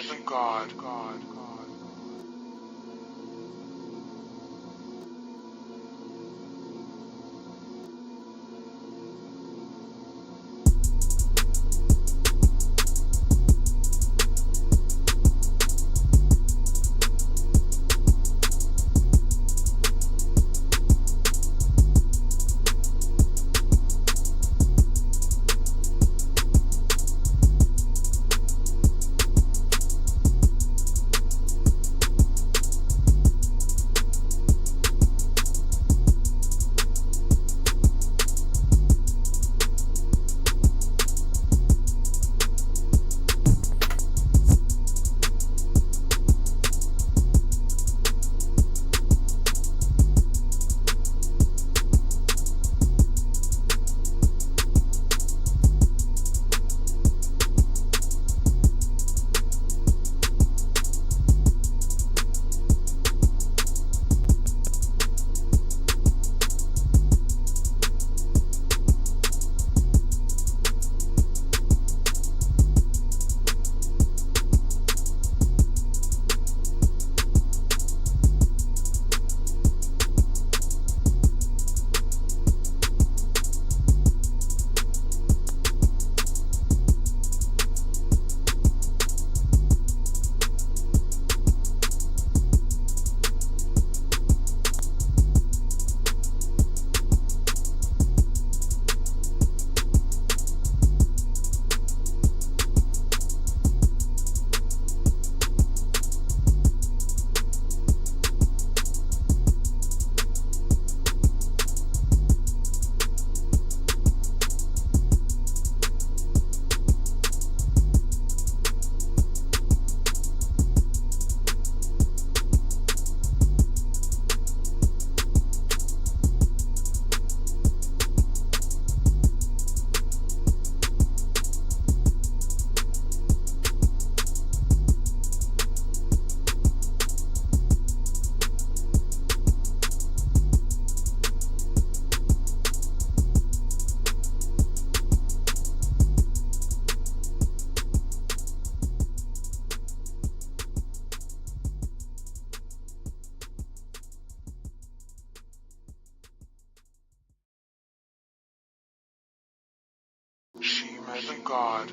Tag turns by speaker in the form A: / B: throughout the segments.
A: the God. SHIMA the God.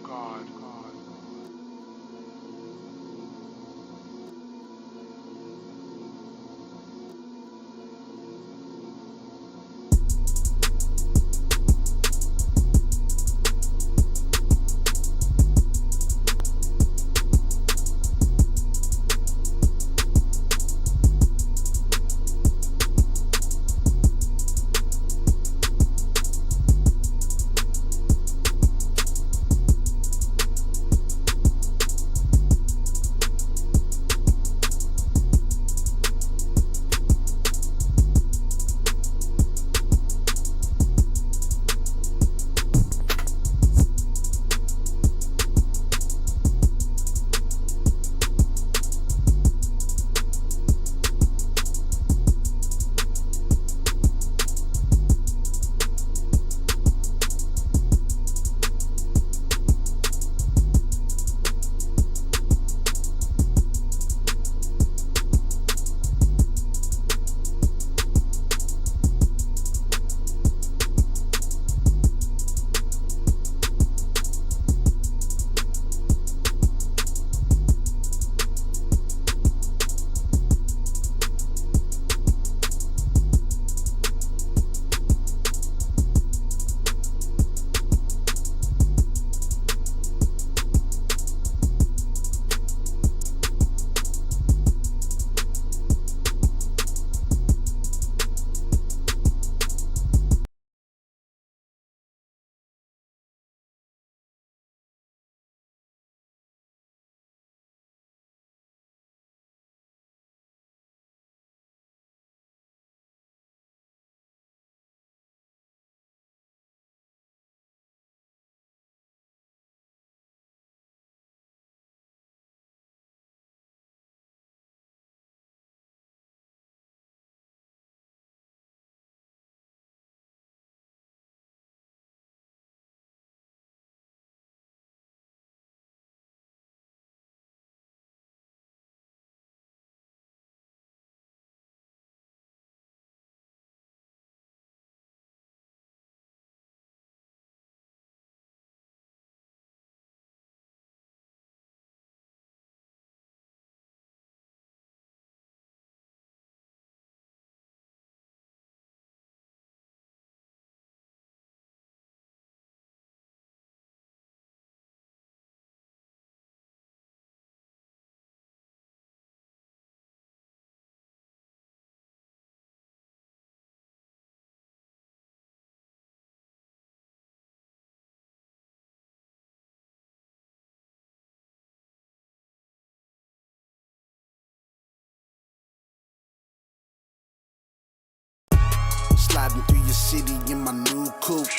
B: Sliding through your city in my new coupe.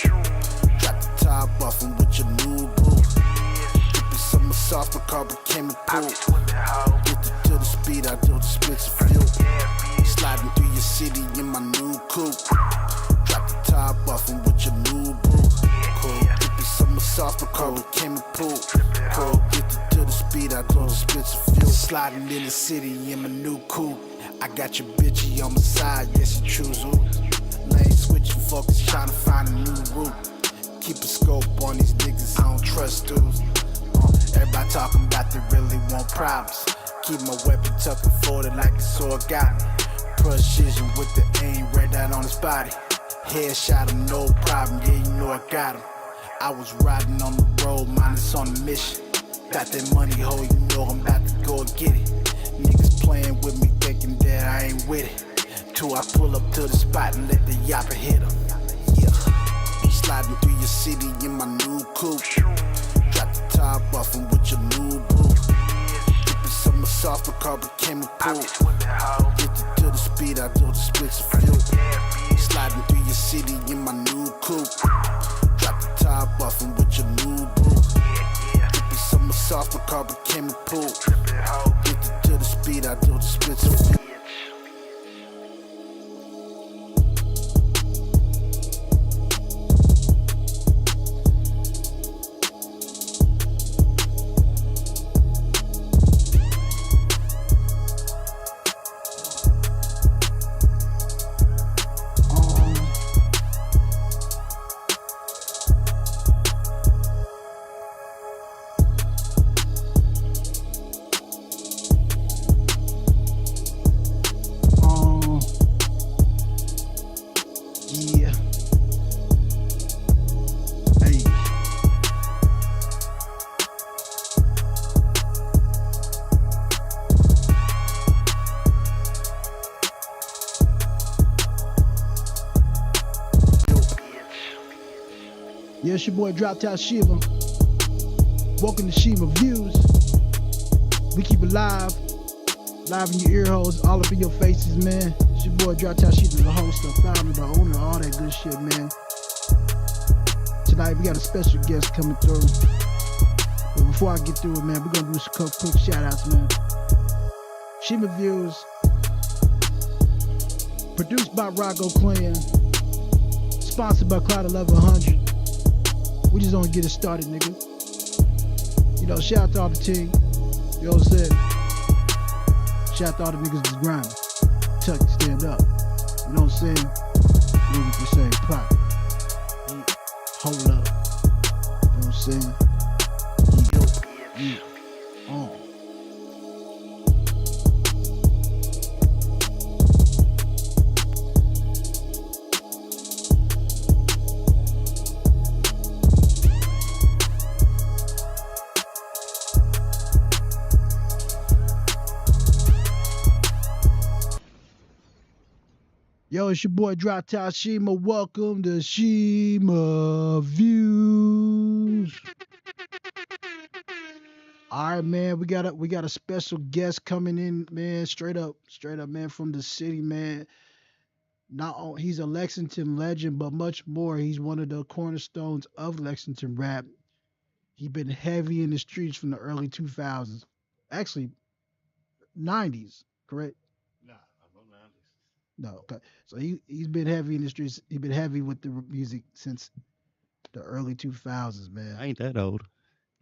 B: Drop the top off and with your new boo. Dripping summer sauce, my car became a pool. Get to the speed, I do dispense of fuel. Sliding through your city in my new coupe. Drop the top off and with your new boo. Cool. Dripping summer sauce, my car became a pool. Cool. Get to the speed, I do dispense of fuel. Sliding in the city in my new coupe. I got your bitchy on my side, yes you choose who. Lane switching, focus, trying to find a new route. Keep a scope on these niggas, I don't trust dudes. Everybody talking about they really want problems. Keep my weapon tucked and folded like a sword got me. Precision with the aim right out on his body. Headshot him, no problem, yeah you know I got him. I was riding on the road, mine is on a mission. Got that money, ho, you know I'm about to go and get it. Niggas playing with me thinking that I ain't with it. Till I pull up to the spot and let the yapper hit him. Yeah. Sliding through your city in my new coupe. Drop the top off and with your new boo. Dripping summer sauce, my car became a pool. Get to the speed, I do dispense of fuel. Sliding through your city in my new coupe. Drop the top off and with your new boo. Dripping summer sauce, my car became a pool. Get to the speed, I do dispense of fuel. Yeah. Hey. Yeah, it's your boy Drop Top Shiva. Welcome to SHIMA Views. We keep it live in your ear holes, all up in your faces, man. It's your boy Drop Top Shiva, the host, the founder, the owner, all that good shit, man. Tonight we got a special guest coming through. But before I get through it, man, we're gonna do some quick shout outs, man. SHIMA Views, produced by Rocco Clan, sponsored by Cloud 1100. We just gonna get it started, nigga. You know, shout out to all the team. You know what I'm saying? Shout out to all the niggas that's grinding. Tuck, stand up. You know what I'm saying? You know what you say? Pop. Hold up. You know what I'm saying? Yeah. Yo, it's your boy Drop Top Shima. Welcome to SHIMA Views. All right, man. We got a special guest coming in, man. Straight up, man, from the city, man. He's a Lexington legend, but much more. He's one of the cornerstones of Lexington rap. He been heavy in the streets from the early 2000s, actually 90s, correct? No, okay. So he's been heavy in the streets. He's been heavy with the music since the early 2000s, man.
C: I ain't that old.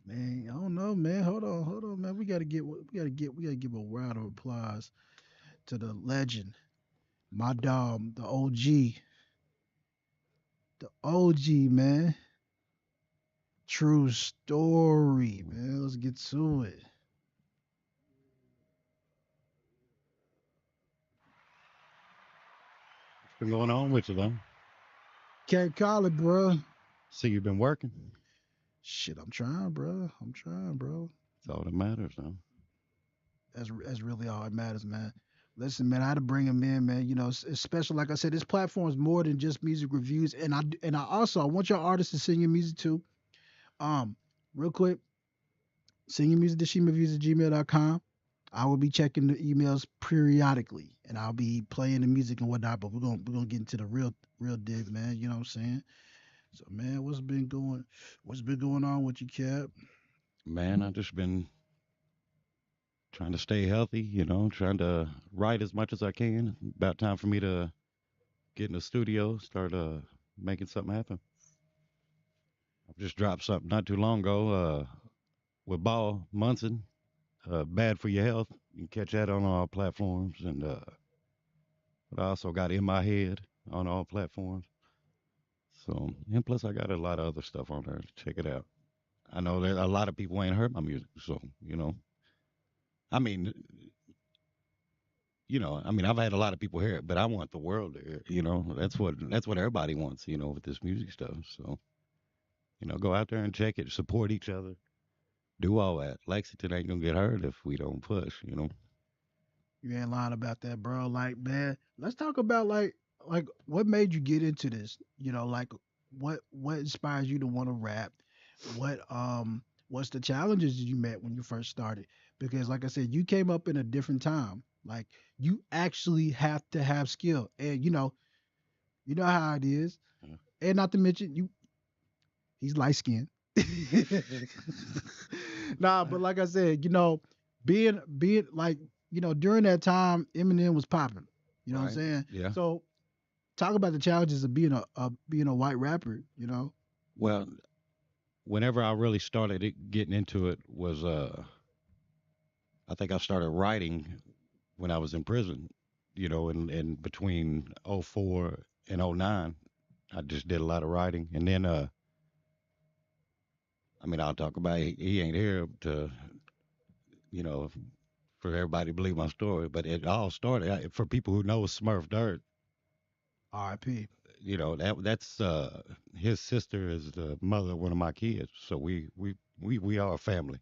B: Man, I don't know, man. Hold on, man. We gotta give a round of applause to the legend, my dog, the OG, man. Tru Story, man. Let's get to it.
C: What's been going on with you, though?
B: Can't call it, bro.
C: See, you've been working.
B: Shit, I'm trying, bro.
C: That's all that matters, though.
B: That's really all that matters, man. Listen, man, I had to bring him in, man. You know, it's special. Like I said, this platform is more than just music reviews, and I also I want your artists to sing your music too. Real quick, sing your music to ShimaViews@gmail.com.
D: I will be checking the emails periodically, and I'll be playing the music and whatnot. But we're gonna get into the real dig, man. You know what I'm saying? So, man, what's been going on with you, Cap?
C: Man, I just been trying to stay healthy, trying to write as much as I can. About time for me to get in the studio, start making something happen. I've just dropped something not too long ago with Ball Munson, Bad for Your Health. You can catch that on all platforms. And but I also got In My Head on all platforms. So, and plus I got a lot of other stuff on there. Check it out. I know that a lot of people ain't heard my music, so I mean, I've had a lot of people hear it, but I want the world to hear it. That's what everybody wants. With this music stuff. So, go out there and check it, support each other, do all that. Lexington ain't gonna get hurt if we don't push.
D: You ain't lying about that, bro. Like, man, let's talk about like what made you get into this. Like what inspires you to want to rap? What's the challenges you met when you first started? Because like I said, you came up in a different time. Like you actually have to have skill, and you know how it is.
C: Yeah.
D: And not to mention he's light skinned. Nah, but like I said, being like, during that time, Eminem was popping. You know what I'm
C: Right.
D: saying?
C: Yeah.
D: So talk about the challenges of being a white rapper.
C: Well, whenever I really started getting into it was I think I started writing when I was in prison. In between '04 and '09, I just did a lot of writing, and then I'll talk about it. He ain't here to you know for everybody to believe my story, but it all started for people who know Smurf Dirt.
D: R.I.P.
C: That's his sister is the mother of one of my kids, so we are a family.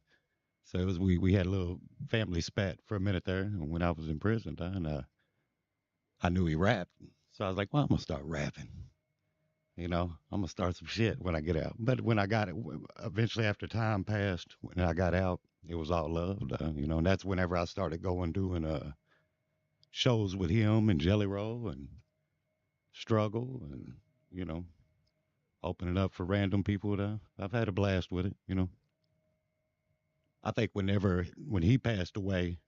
C: So it was we had a little family spat for a minute there when I was in prison, and I knew he rapped, so I was like, well, I'm gonna start rapping. I'm gonna start some shit when I get out. But when I got it, eventually after time passed, when I got out, it was all love, and that's whenever I started going doing shows with him and Jelly Roll and Struggle, and you know opening up for random people. I've had a blast with it. I think when he passed away,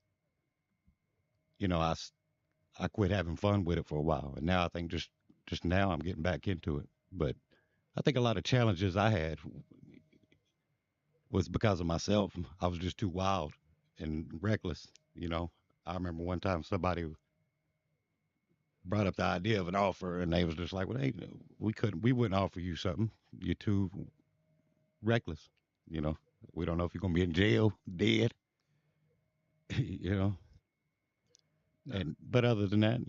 C: you know, I quit having fun with it for a while, and now I think just now I'm getting back into it. But I think a lot of challenges I had was because of myself. I was just too wild and reckless. You know, I remember one time somebody brought up the idea of an offer, and they was just like, "Well, hey, we wouldn't offer you something. You're too reckless. You know, we don't know if you're gonna be in jail, dead. you know."
D: No.
C: And but other than that,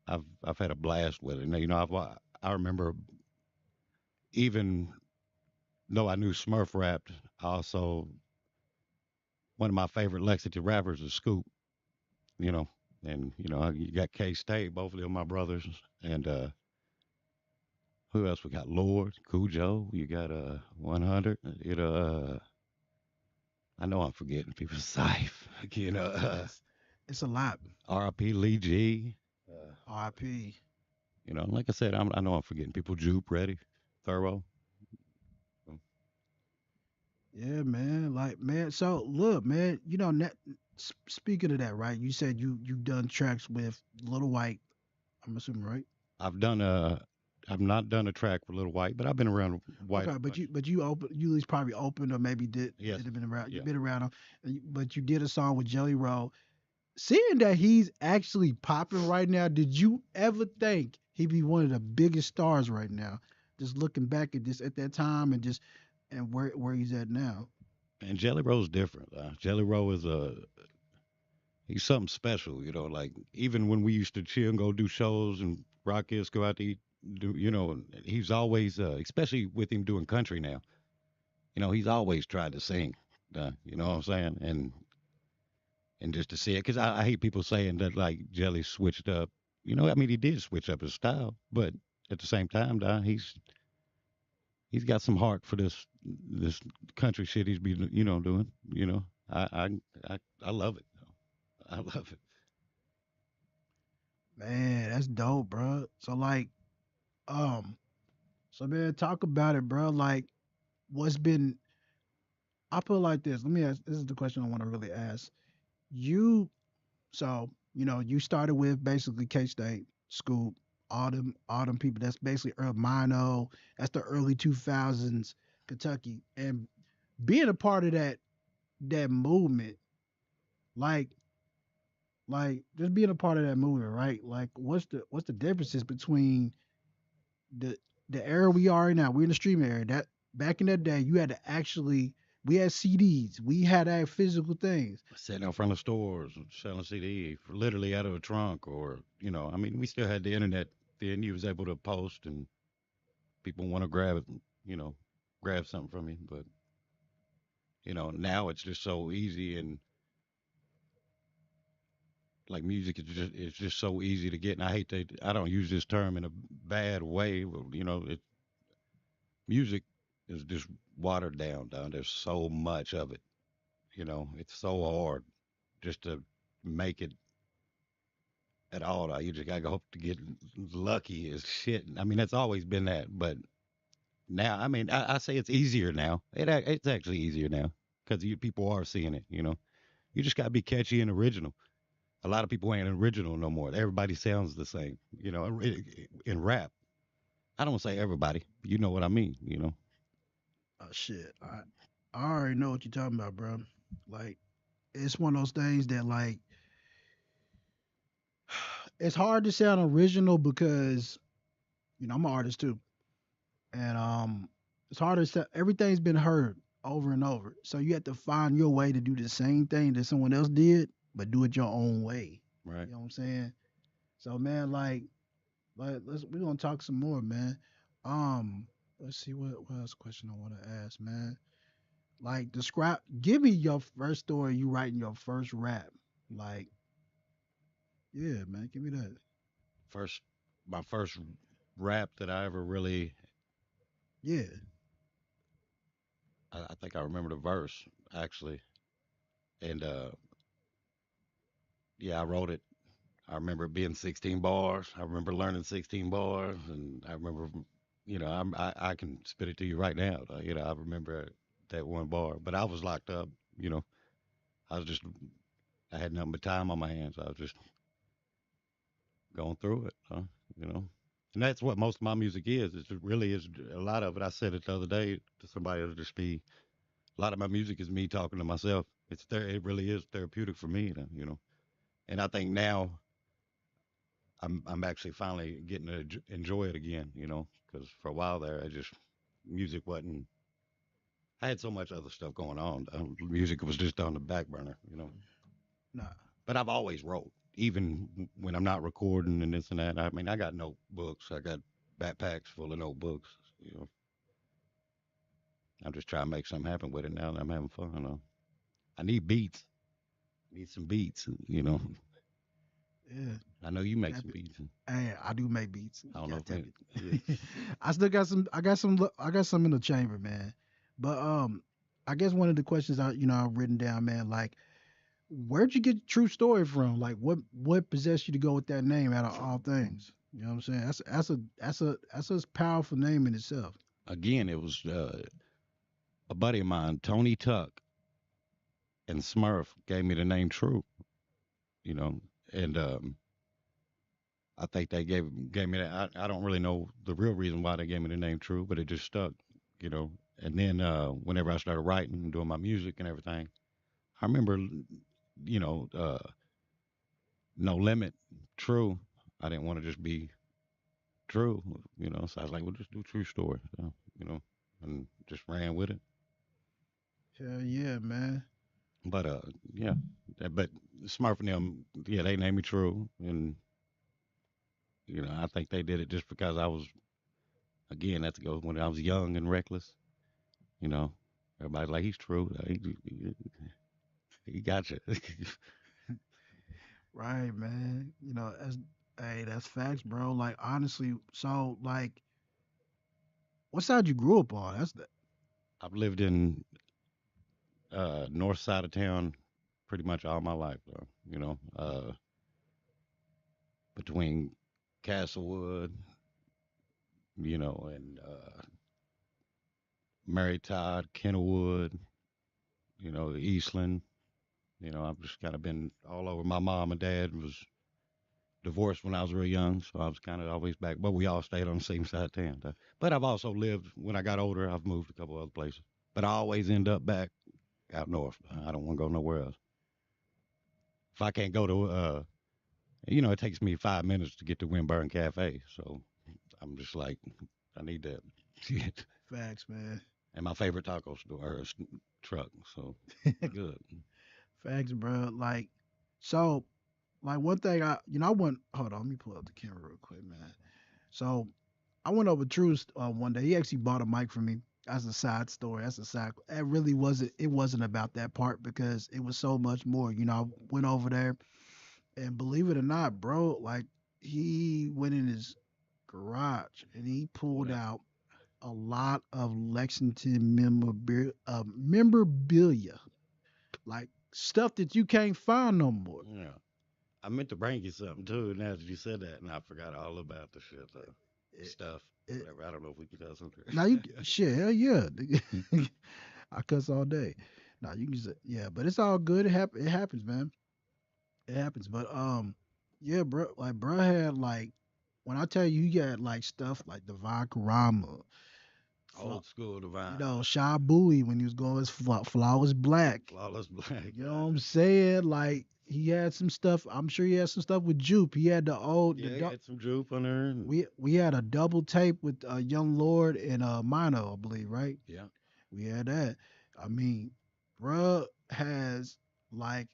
C: I've had a blast with it. And, I remember even though I knew Smurf rapped, I also one of my favorite Lexington rappers is Scoop. You know, and you got K State, both of them my brothers, and who else we got? Lord, Cujo, you got 100. I know I'm forgetting people. Scythe,
D: It's a lot.
C: R.I.P. Lee G. Uh,
D: R.I.P.
C: like I said, I know I'm forgetting people. Jupe, Ready, Thorough.
D: Yeah, man. Like, man. So look, man. Speaking of that, right? You said you've done tracks with Little White. I'm assuming, right?
C: I've done I've not done a track for Little White, but I've been around White a
D: Okay, but
C: bunch.
D: you at least probably opened or maybe
C: Yes,
D: did have been around.
C: yeah.
D: You've been around him, but you did a song with Jelly Roll. Seeing that he's actually popping right now, did you ever think he'd be one of the biggest stars right now? Just looking back at this at that time and where he's at now.
C: And Jelly Roll's different. Jelly Roll is he's something special. Like even when we used to chill and go do shows and Rockets go out to eat, and he's always, especially with him doing country now. He's always tried to sing. You know what I'm saying? And just to see it, because I hate people saying that like Jelly switched up. He did switch up his style, but at the same time, he's got some heart for this country shit he's been doing. I love it. I love it.
D: Man, that's dope, bro. So like, um, so man, talk about it, bro. Like, what's been? I put it like this. Let me ask. This is the question I want to really ask you. So you started with basically K State, Scoop, all them people. That's basically Mino. That's the early 2000s Kentucky, and being a part of that movement, like just being a part of that movement, right? Like, what's the differences between the the era we are in now? We're in the stream era. That back in that day, you had to actually we had CDs, we had our physical things.
C: Sitting in front of stores, selling CD, literally out of a trunk, or I mean, we still had the internet. Then you was able to post, and people want to grab it, you know, grab something from you. But now it's just so easy, and like music is just it's just so easy to get. And I don't use this term in a bad way. But, music is just watered down. There's so much of it. It's so hard just to make it at all. You just gotta hope to get lucky as shit. I mean, that's always been that, but now, I mean, I say it's easier now. It's actually easier now because people are seeing it. You just gotta be catchy and original. A lot of people ain't original no more. Everybody sounds the same. In rap, I don't say everybody. You know what I mean?
D: Oh shit, I already know what you're talking about, bro. Like, it's one of those things that like it's hard to sound original because I'm an artist too, and it's hard to say everything's been heard over and over. So you have to find your way to do the same thing that someone else did, but do it your own way.
C: Right.
D: You know what I'm saying? So man, like we're gonna talk some more, man. Um, let's see what else question I want to ask, man. Like, describe, give me your first story you writing your first rap. Like, yeah, man, give me that.
C: First, my first rap that I ever really,
D: Yeah.
C: I think I remember the verse actually, and yeah, I wrote it. I remember it being 16 bars. I remember learning 16 bars, and I remember, I can spit it to you right now. I remember that one bar, but I was locked up. You know, I was just, I had nothing but time on my hands. I was just going through it. You know, and that's what most of my music is. It really is a lot of it. I said it the other day to somebody. It'll just be a lot of my music is me talking to myself. It's there. It really is therapeutic for me. And I think now I'm actually finally getting to enjoy it again, because for a while there, I just music wasn't. I had so much other stuff going on. Music was just on the back burner.
D: Nah.
C: But I've always wrote, even when I'm not recording and this and that. I mean, I got notebooks. I got backpacks full of notebooks. You know, I'm just trying to make something happen with it now that I'm having fun. I need beats. Need some beats.
D: Yeah.
C: I know you make
D: Tap
C: some
D: it.
C: beats.
D: Hey, I do make beats.
C: I
D: You
C: don't know
D: gotta
C: if
D: tap
C: yeah.
D: it. I still got some. I got some in the chamber, man. But I guess one of the questions I've written down, man. Like, where'd you get True Story from? Like, what possessed you to go with that name out of all things? You know what I'm saying? That's a powerful name in itself.
C: Again, it was a buddy of mine, Tony Tuck and Smurf, gave me the name True. You know, and I think they gave me that. I don't really know the real reason why they gave me the name True, but it just stuck. You know, and then whenever I started writing and doing my music and everything, I remember, you know, No Limit, True. I didn't want to just be True. So I was like, well, just do True Story. You know, and just ran with it.
D: Hell yeah, man.
C: But yeah, but Smurf and them, yeah, they named me True, and I think they did it just because I was, again, that's go when I was young and reckless. You know, everybody's like, he's True, he got you.
D: Right, man. That's facts, bro. Like, honestly, so like, what side you grew up on? That's the
C: I've lived in North side of town, pretty much all my life, though. Between Castlewood, and Mary Todd, Kenilwood, Eastland. I've just kind of been all over. My mom and dad was divorced when I was real young, so I was kind of always back. But we all stayed on the same side of town. But I've also lived, when I got older, I've moved a couple other places. But I always end up back out north. I don't want to go nowhere else. If I can't go to, it takes me 5 minutes to get to Windburn Cafe. So I'm just like, I need that.
D: Facts, man.
C: And my favorite taco store or truck. So good.
D: Facts, bro. Like, so, like one thing I went. Hold on, let me pull up the camera real quick, man. So I went over True's one day. He actually bought a mic for me. That's a side story. That's a side. It really wasn't. It wasn't about that part because it was so much more. I went over there, and believe it or not, bro, like he went in his garage and he
C: What
D: pulled
C: up?
D: out a lot of Lexington memorabilia, like stuff that you can't find no more.
C: Yeah. I meant to bring you something too. Now that you said that, and I forgot all about the shit,
D: It,
C: stuff,
D: it,
C: whatever. I don't know if we can tell something.
D: now you shit, hell yeah. I cuss all day. Now you can just yeah, but it's all good. It happens, man. It happens. But yeah, bro. Like bro had like when I tell you, he got like stuff like Divine Karama,
C: Old school divine,
D: Shy Bowie when he was going his flowers black.
C: flawless black.
D: You know what I'm saying? Like he had some stuff. I'm sure he had some stuff with Jupe. He had
C: Yeah, he had some droop on there. And,
D: we had a double tape with Young Lord and Mino, I believe, right?
C: yeah,
D: We had that. I mean, bruh has like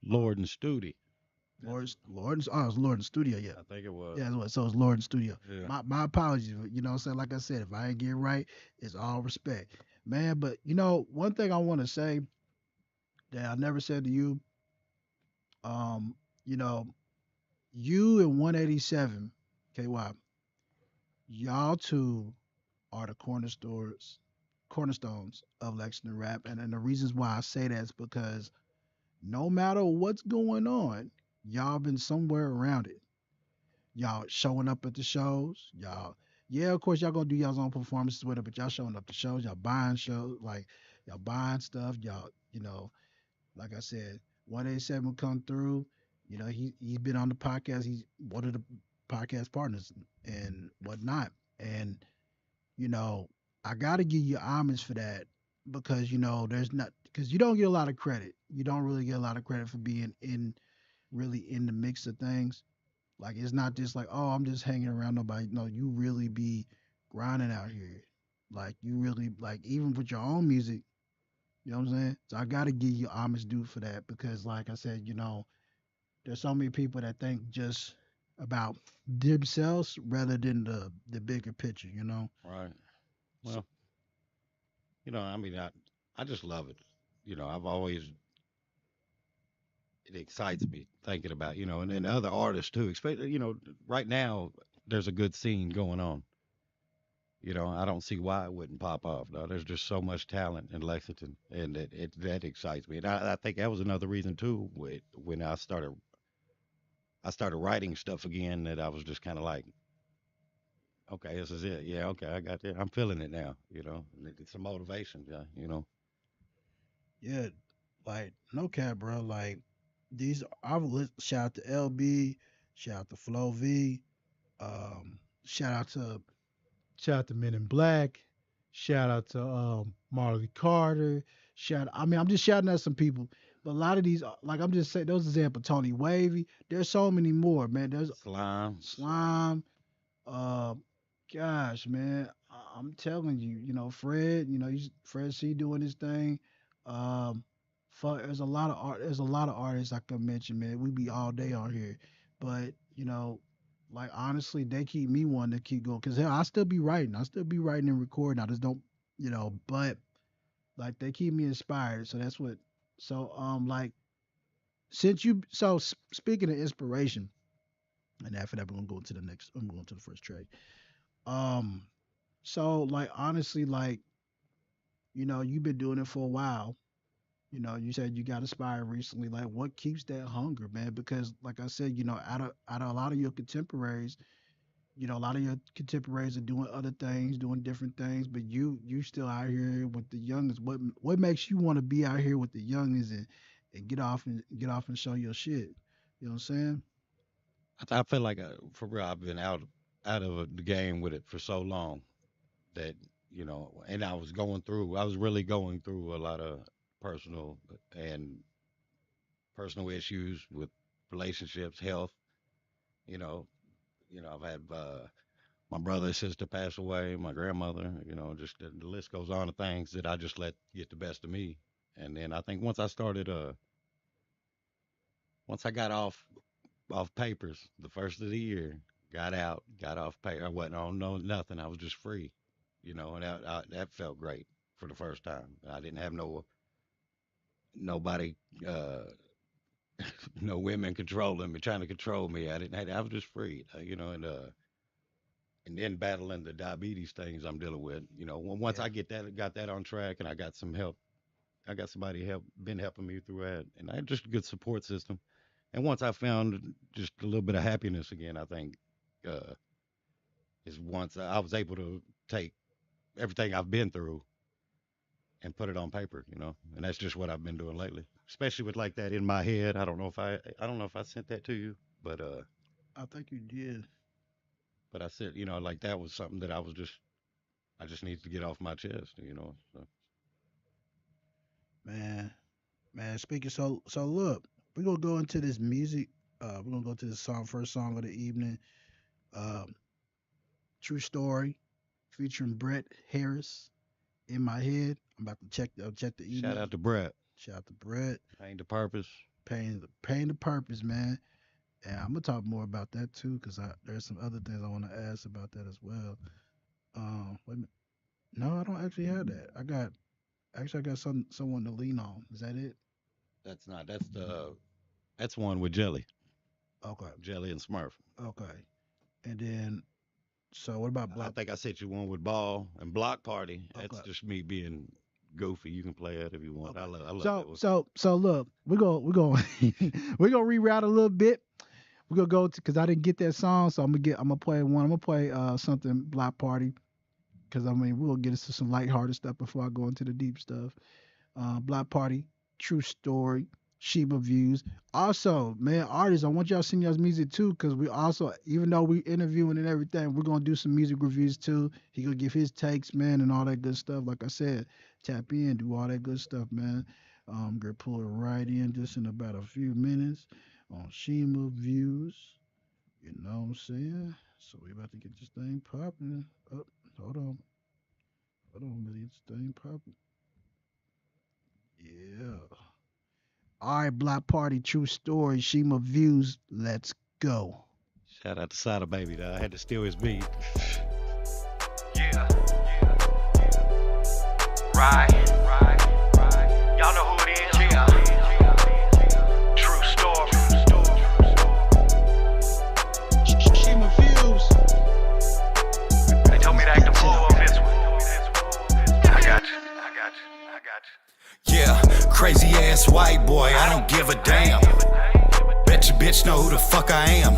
C: Lord and Studi. That's
D: It's Lord in Studio, yeah.
C: I think it was.
D: Yeah, so it's Lord in Studio.
C: Yeah.
D: My apologies, you know what I'm saying? Like I said, if I ain't get it right, it's all respect. Man, but one thing I want to say that I never said to you, um, you know, you and 187, KY, y'all two are the cornerstones of Lexington rap. And the reasons why I say that is because no matter what's going on, y'all been somewhere around it. Y'all showing up at the shows. Yeah, of course, y'all gonna do y'all's own performances with it, but y'all showing up to shows. Y'all buying shows, like y'all buying stuff. Y'all, like I said, 187 will come through. He's been on the podcast. He's one of the podcast partners and whatnot. And you know, I gotta give you homage for that because there's not because you don't get a lot of credit. You don't really get a lot of credit for being really in the mix of things. Like it's not just like, oh, I'm just hanging around nobody. No, you really be grinding out here. Like you really like even with your own music, you know what I'm saying? So I gotta give you homage due for that because like I said, there's so many people that think just about themselves rather than the bigger picture,
C: Right. Well, I mean, I just love it. I've always it excites me thinking about and then other artists too. Especially right now there's a good scene going on. I don't see why it wouldn't pop off. No, there's just so much talent in Lexington, and that excites me. And I think that was another reason too. When I started writing stuff again, that I was just kind of like, okay, this is it. Yeah, okay, I got it. I'm feeling it now. And it's a motivation. Yeah,
D: Yeah, like no cap, bro. Like these, shout out to LB, shout out to Flo V, um, shout out to Men in Black, shout out to Marley Carter, I mean, I'm just shouting at some people, but a lot of these, like I'm just saying, those examples, Tony Wavy. There's so many more, man. There's
C: slime.
D: Slime. Uh, Gosh, man, I'm telling you, Fred, Fred C doing his thing. Um, there's a lot of there's a lot of artists I could mention, man. We be all day on here, but like honestly, they keep me wanting to keep going because hell, I still be writing and recording. I just don't, but like they keep me inspired. So that's what. So like since you so speaking of inspiration, and after that we're gonna go into the next. I'm going to the first track. Um, so like honestly, like you've been doing it for a while. You said you got inspired recently. Like, what keeps that hunger, man? Because, like I said, out of a lot of your contemporaries, a lot of your contemporaries are doing other things, doing different things, but you still out here with the youngest. What makes you want to be out here with the youngest and get off and show your shit? You know what I'm saying?
C: I feel like for real, I've been out of the game with it for so long that and I was really going through a lot of personal and personal issues with relationships, health. You know, I've had my brother and sister pass away, my grandmother. Just the list goes on of things that I just let get the best of me. And then I think once I got off papers the first of the year, got out, got off paper. I wasn't on no nothing. I was just free, and that felt great for the first time. I didn't have nobody, uh, no women controlling me, trying to control me. I was just free, and then battling the diabetes things I'm dealing with. Once
D: Yeah,
C: I got that on track, and I got some help. I got somebody been helping me through that, and I had just a good support system. And once I found just a little bit of happiness again, I think uh, is once I was able to take everything I've been through and put it on paper, and that's just what I've been doing lately, especially with like that in my head. I don't know if I sent that to you, but
D: I think you did.
C: I said, like that was something that I just need to get off my chest, So
D: Man, man. Speaking so look, we're gonna go into this music. We're gonna go to the first song of the evening. Um, True Story, featuring Brett Harris. In my head, I'm about to check the
C: shout
D: email.
C: out to Brett.
D: Shout out to Brett.
C: Ain't the purpose.
D: Paying the purpose, man. And I'm gonna talk more about that too, because there's some other things I want to ask about that as well. Wait a minute. No, I don't actually have that. I got someone to lean on. Is that it?
C: That's not. That's one with Jelly,
D: Okay,
C: Jelly and Smurf.
D: okay. And then, so what about
C: I
D: Black?
C: think I sent you one with Ball and Block Party. That's
D: Okay,
C: just me being goofy. You can play it if you want.
D: okay.
C: I love that
D: So
C: one.
D: so so look, we're gonna we're gonna reroute a little bit. We're gonna go to because I didn't get that song, so I'm gonna play one. I'm gonna play something Block Party because I mean we'll get into some lighthearted stuff before I go into the deep stuff. Block Party, True Story, SHIMA Views. Also, man, artists, I want y'all to send y'all's music too, because we also, even though we interviewing and everything, we're gonna do some music reviews too. He gonna give his takes, man, and all that good stuff. Like I said, tap in, do all that good stuff, man. Gonna pull it right in just in about a few minutes on SHIMA Views. You know what I'm saying? So we about to get this thing popping. Up, hold on, let me get this thing popping. Yeah. All right, Block Party, True Story, SHIMA Views. Let's go.
C: Shout out to Sada Baby, though. I had to steal his beat.
A: Yeah, right. Y'all know who it is, yeah. True story.
D: SHIMA Views.
A: They told me to act the fool on this one. I got you.
E: Yeah, crazy ass white boy, I don't give a damn. Bet your bitch know who the fuck I am.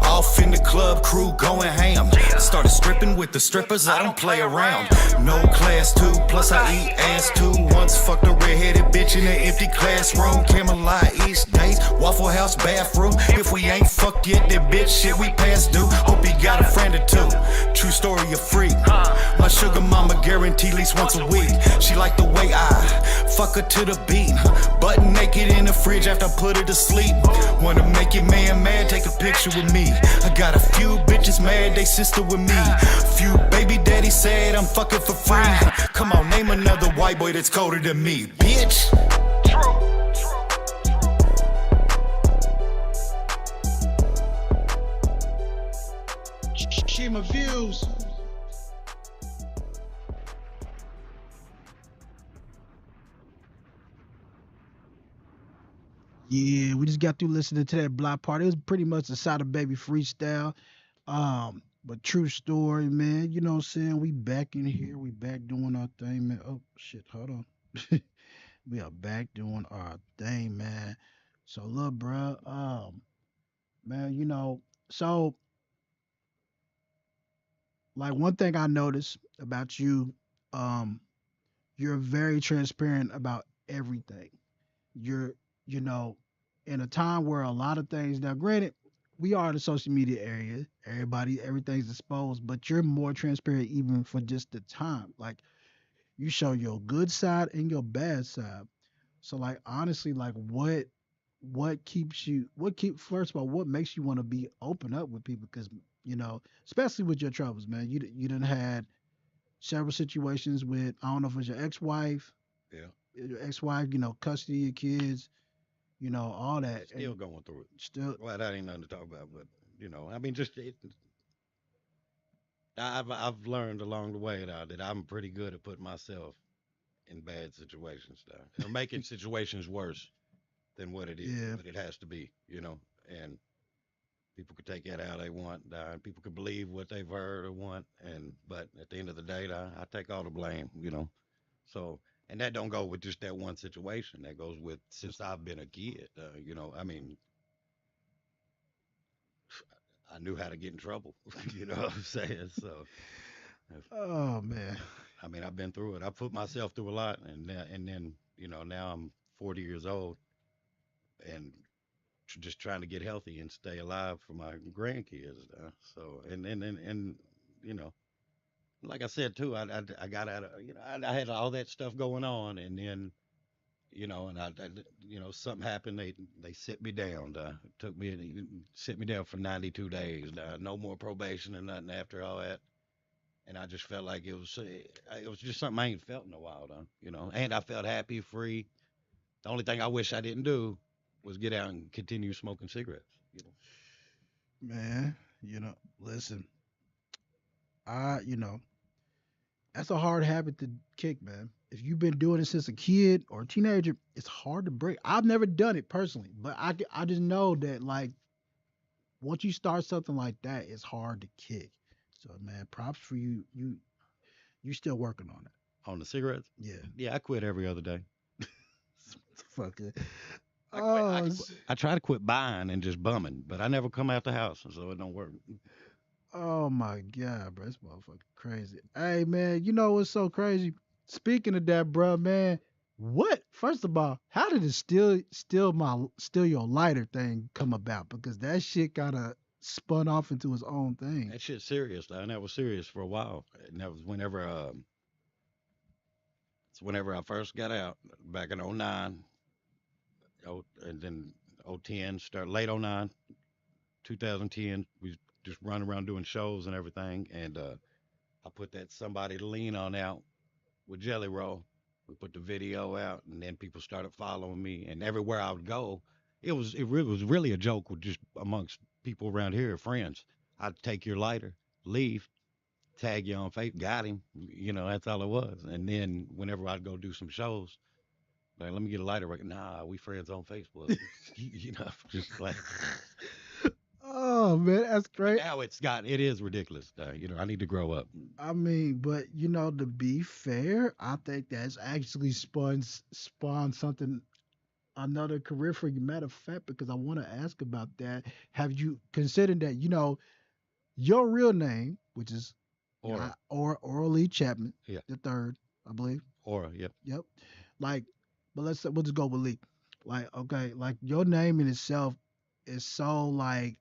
E: Off in the club, crew going ham. Started stripping with the strippers, I don't play around. No class 2, plus I eat ass too. Once fucked a redheaded bitch in an empty classroom. Camelot East days, Waffle House bathroom. If we ain't fucked yet, then bitch shit we past due. Hope you got a friend or two. True story, a freak. My sugar mama guarantee at least once a week. She like the way I fuck her to the beat. Butt naked in the fridge after I put her to sleep. Wanna make your man mad, take a picture with me. I got a few bitches mad, they sister with me. Few baby daddy said I'm fucking for free. Come on, name another white boy that's colder than me, bitch.
D: SHIMA Views. Yeah, we just got through listening to that Block Party. It was pretty much a Sada Baby freestyle. But True Story, man. You know what I'm saying? We back in here. We back doing our thing, man. Oh shit, hold on. We are back doing our thing, man. So look, bruh, man, so like one thing I noticed about you, um, you're very transparent about everything. You're, you know, in a time where a lot of things, now granted, we are in the social media area, everything's exposed, but you're more transparent even for just the time. Like you show your good side and your bad side. So like honestly, like what keep first of all, what makes you want to be open up with people? Because especially with your troubles, man. You done had several situations with, I don't know if it was your ex-wife,
C: Yeah.
D: custody of your kids, all that,
C: Still
D: and
C: going through it.
D: still,
C: Well, that ain't nothing to talk about, but I mean, just I've learned along the way now that I'm pretty good at putting myself in bad situations now, or making situations worse than
D: yeah,
C: what it has to be, and people could take that how they want, and people could believe what they've heard or want, but at the end of the day, I take all the blame. So, and that don't go with just that one situation. That goes with since I've been a kid. I mean, I knew how to get in trouble. You know what I'm saying? So, if-
D: oh man,
C: I mean, I've been through it. I put myself through a lot, and then now I'm 40 years old and just trying to get healthy and stay alive for my grandkids. So, and you know, like I said too, I got out of I had all that stuff going on, and then and something happened. They sit me down. Took me sit me down for 92 days. No more probation or nothing after all that. And I just felt like it was just something I ain't felt in a while, And I felt happy, free. The only thing I wish I didn't do was get out and continue smoking cigarettes.
D: man, listen, I, that's a hard habit to kick, man. If you've been doing it since a kid or a teenager, it's hard to break. I've never done it personally, but I just know that like once you start something like that, it's hard to kick. So man, props for you. You still working on it.
C: On the cigarettes,
D: Yeah.
C: yeah, I quit every other day.
D: Fuck it.
C: I quit.
D: Oh,
C: I try to quit buying and just bumming, but I never come out the house, so it don't work.
D: oh my god, bro, this motherfucker crazy. Hey man, you know what's so crazy? Speaking of that, bro, man, what? First of all, how did it steal your lighter thing come about? Because that shit kind of spun off into its own thing.
C: That shit's serious, though, and that was serious for a while. And that was whenever I first got out back in '09, and then '10, start late '09, 2010. We was just running around doing shows and everything, and I put that Somebody to Lean On out with Jelly Roll. We put the video out, and then people started following me, and everywhere I would go, it was really a joke with just amongst people around here, friends. I'd take your lighter, leave, tag you on Facebook, got him. That's all it was. And then whenever I'd go do some shows, like, let me get a lighter. Like, nah, we friends on Facebook. Just like.
D: Oh man, that's
C: But
D: great.
C: now it is ridiculous. I need to grow up.
D: I mean, but to be fair, I think that's actually spawned something, another career for you. Matter of fact, because I want to ask about that. Have you considered that, your real name, which is
C: Aura,
D: Orally Chapman,
C: yeah,
D: the third, I believe.
C: Aura, yep.
D: Yep. Like, but we'll just go with Lee. Like, okay, like your name in itself is so like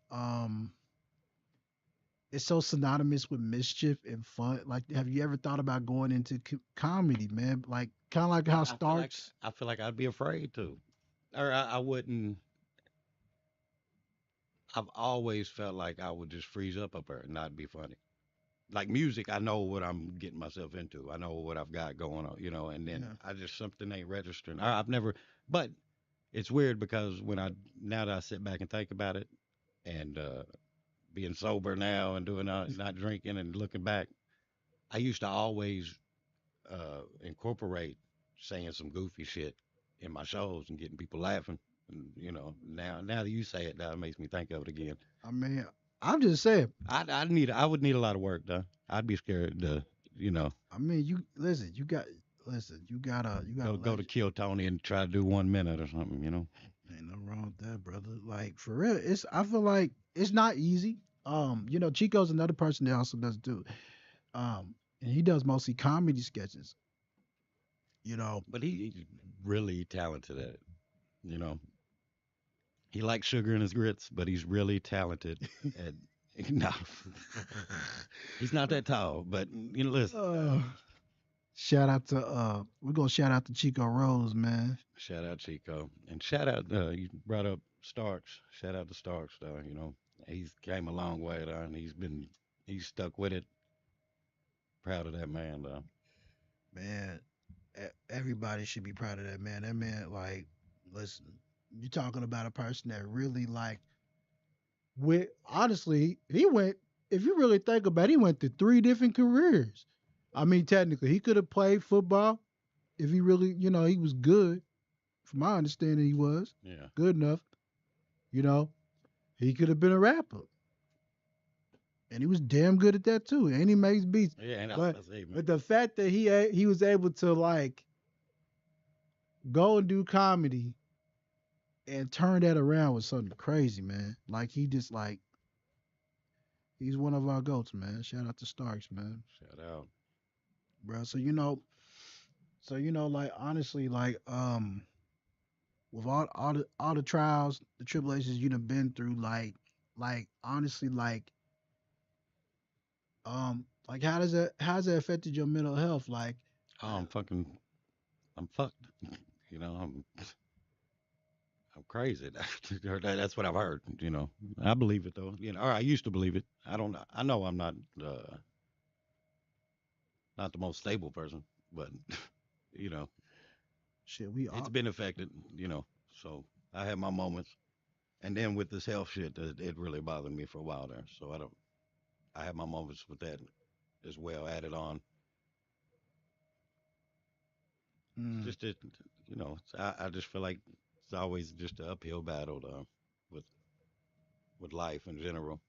D: it's so synonymous with mischief and fun. Like, have you ever thought about going into comedy, man? Like, kind of like how Starks.
C: I feel like I'd be afraid to, or I wouldn't. I've always felt like I would just freeze up there and not be funny. Like music, I know what I'm getting myself into. I know what I've got going on, and then
D: Yeah.
C: I just something ain't registering. I've never, but it's weird because now that I sit back and think about it, and being sober now and doing not drinking and looking back, I used to always incorporate saying some goofy shit in my shows and getting people laughing. And now that you say it, now it makes me think of it again.
D: I mean, I'm just saying.
C: I would need a lot of work though. I'd be scared to.
D: I mean, you listen. You got listen, you gotta
C: Go
D: let
C: to kill Tony and try to do 1 minute or something.
D: ain't nothing wrong with that, brother. Like for real, I feel like it's not easy. Chico's another person that also does do. And he does mostly comedy sketches. You know,
C: But he's really talented at it. You know, he likes sugar in his grits, but he's really talented at. No, he's not that tall, but listen.
D: uh, shout out to we're gonna shout out to Chico Rose, man.
C: Shout out Chico and shout out. You brought up Starks. Shout out to Starks, though. He's came a long way, though, and he's stuck with it. Proud of that man, though.
D: Man, everybody should be proud of that man. That man, like, listen, you talking about a person that really like with honestly, he went. If you really think about it, he went through three different careers. I mean, technically, he could have played football if he really, he was good. From my understanding, he was
C: Yeah,
D: good enough. You know, he could have been a rapper, and he was damn good at that too. And he makes beats.
C: yeah, and
D: But
C: that's even.
D: but the fact that he was able to like go and do comedy and turn that around was something crazy, man. Like he just like he's one of our goats, man. Shout out to Starks, man,
C: Shout out.
D: bro. Like honestly, like with all the trials, the tribulations you done been through, like honestly, like how's that affected your mental health? Like,
C: Oh, I'm fucked. I'm crazy. That's what I've heard. I believe it though. Or I used to believe it. I don't. I know I'm not the most stable person, but you know,
D: shit, we
C: it's
D: all
C: been affected. So I have my moments, and then with this health shit, it really bothered me for a while there. So I don't. I have my moments with that as well added on.
D: mm,
C: Just it, I just feel like it's always just an uphill battle with with life in general.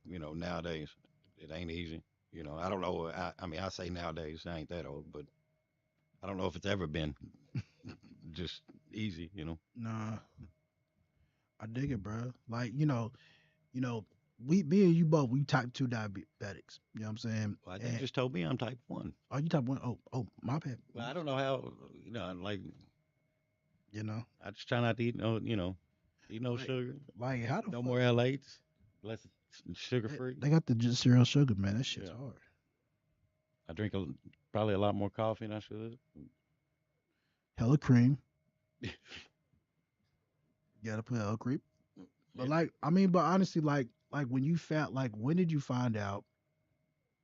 C: Nowadays it ain't easy. I don't know. I mean, I say nowadays I ain't that old, but I don't know if it's ever been just easy.
D: nah, I dig it, bro. Like, you know, me and you both, we type 2 diabetics. You know what I'm saying?
C: Well, they
D: And
C: just told me I'm type 1.
D: oh, you type 1? Oh, my bad.
C: Well, I don't know how. Like
D: You know,
C: I just try not to eat eat no
D: like,
C: sugar,
D: like how the
C: no
D: fuck
C: more L8s, less sugar free.
D: they got the just zero sugar, man? That shit's
C: Yeah,
D: hard.
C: I drink probably a lot more coffee than I should.
D: Hella cream. You gotta put hella cream. But
C: Yeah.
D: like, I mean, but honestly, like when you found, like, when did you find out,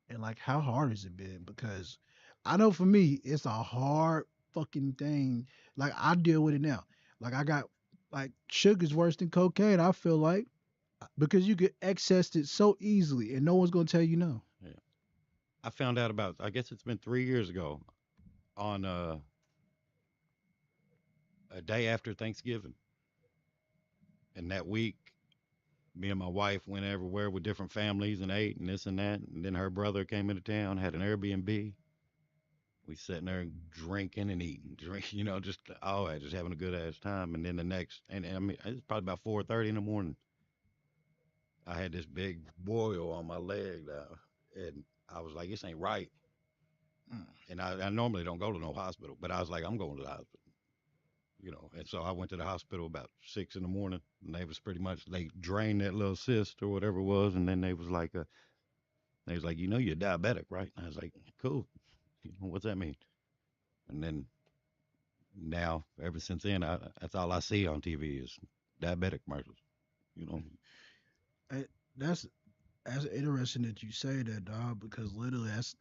D: and like, how hard has it been? Because I know for me, it's a hard fucking thing. Like I deal with it now. Like I got like sugar's worse than cocaine. I feel like because you get access it so easily, and no one's gonna tell you no.
C: Yeah. I found out about. I guess it's been 3 years ago on a day after Thanksgiving, and that week, me and my wife went everywhere with different families and ate and this and that. And then her brother came into town, had an Airbnb. We sitting there drinking and eating, just all that, just having a good ass time. And then the next, and I mean, it's probably about 4:30 in the morning. I had this big boil on my leg now, and I was like, this ain't right.
D: Mm.
C: And I normally don't go to no hospital, but I was like, I'm going to the hospital. And so I went to the hospital about 6 in the morning, and they was pretty much they drained that little cyst or whatever it was, and then they was like, you're diabetic, right? And I was like, cool. What's that mean? And then now, ever since then, that's all I see on TV is diabetic commercials. You know,
D: Eh, That's that's interesting that you say that, dog. Because literally, that's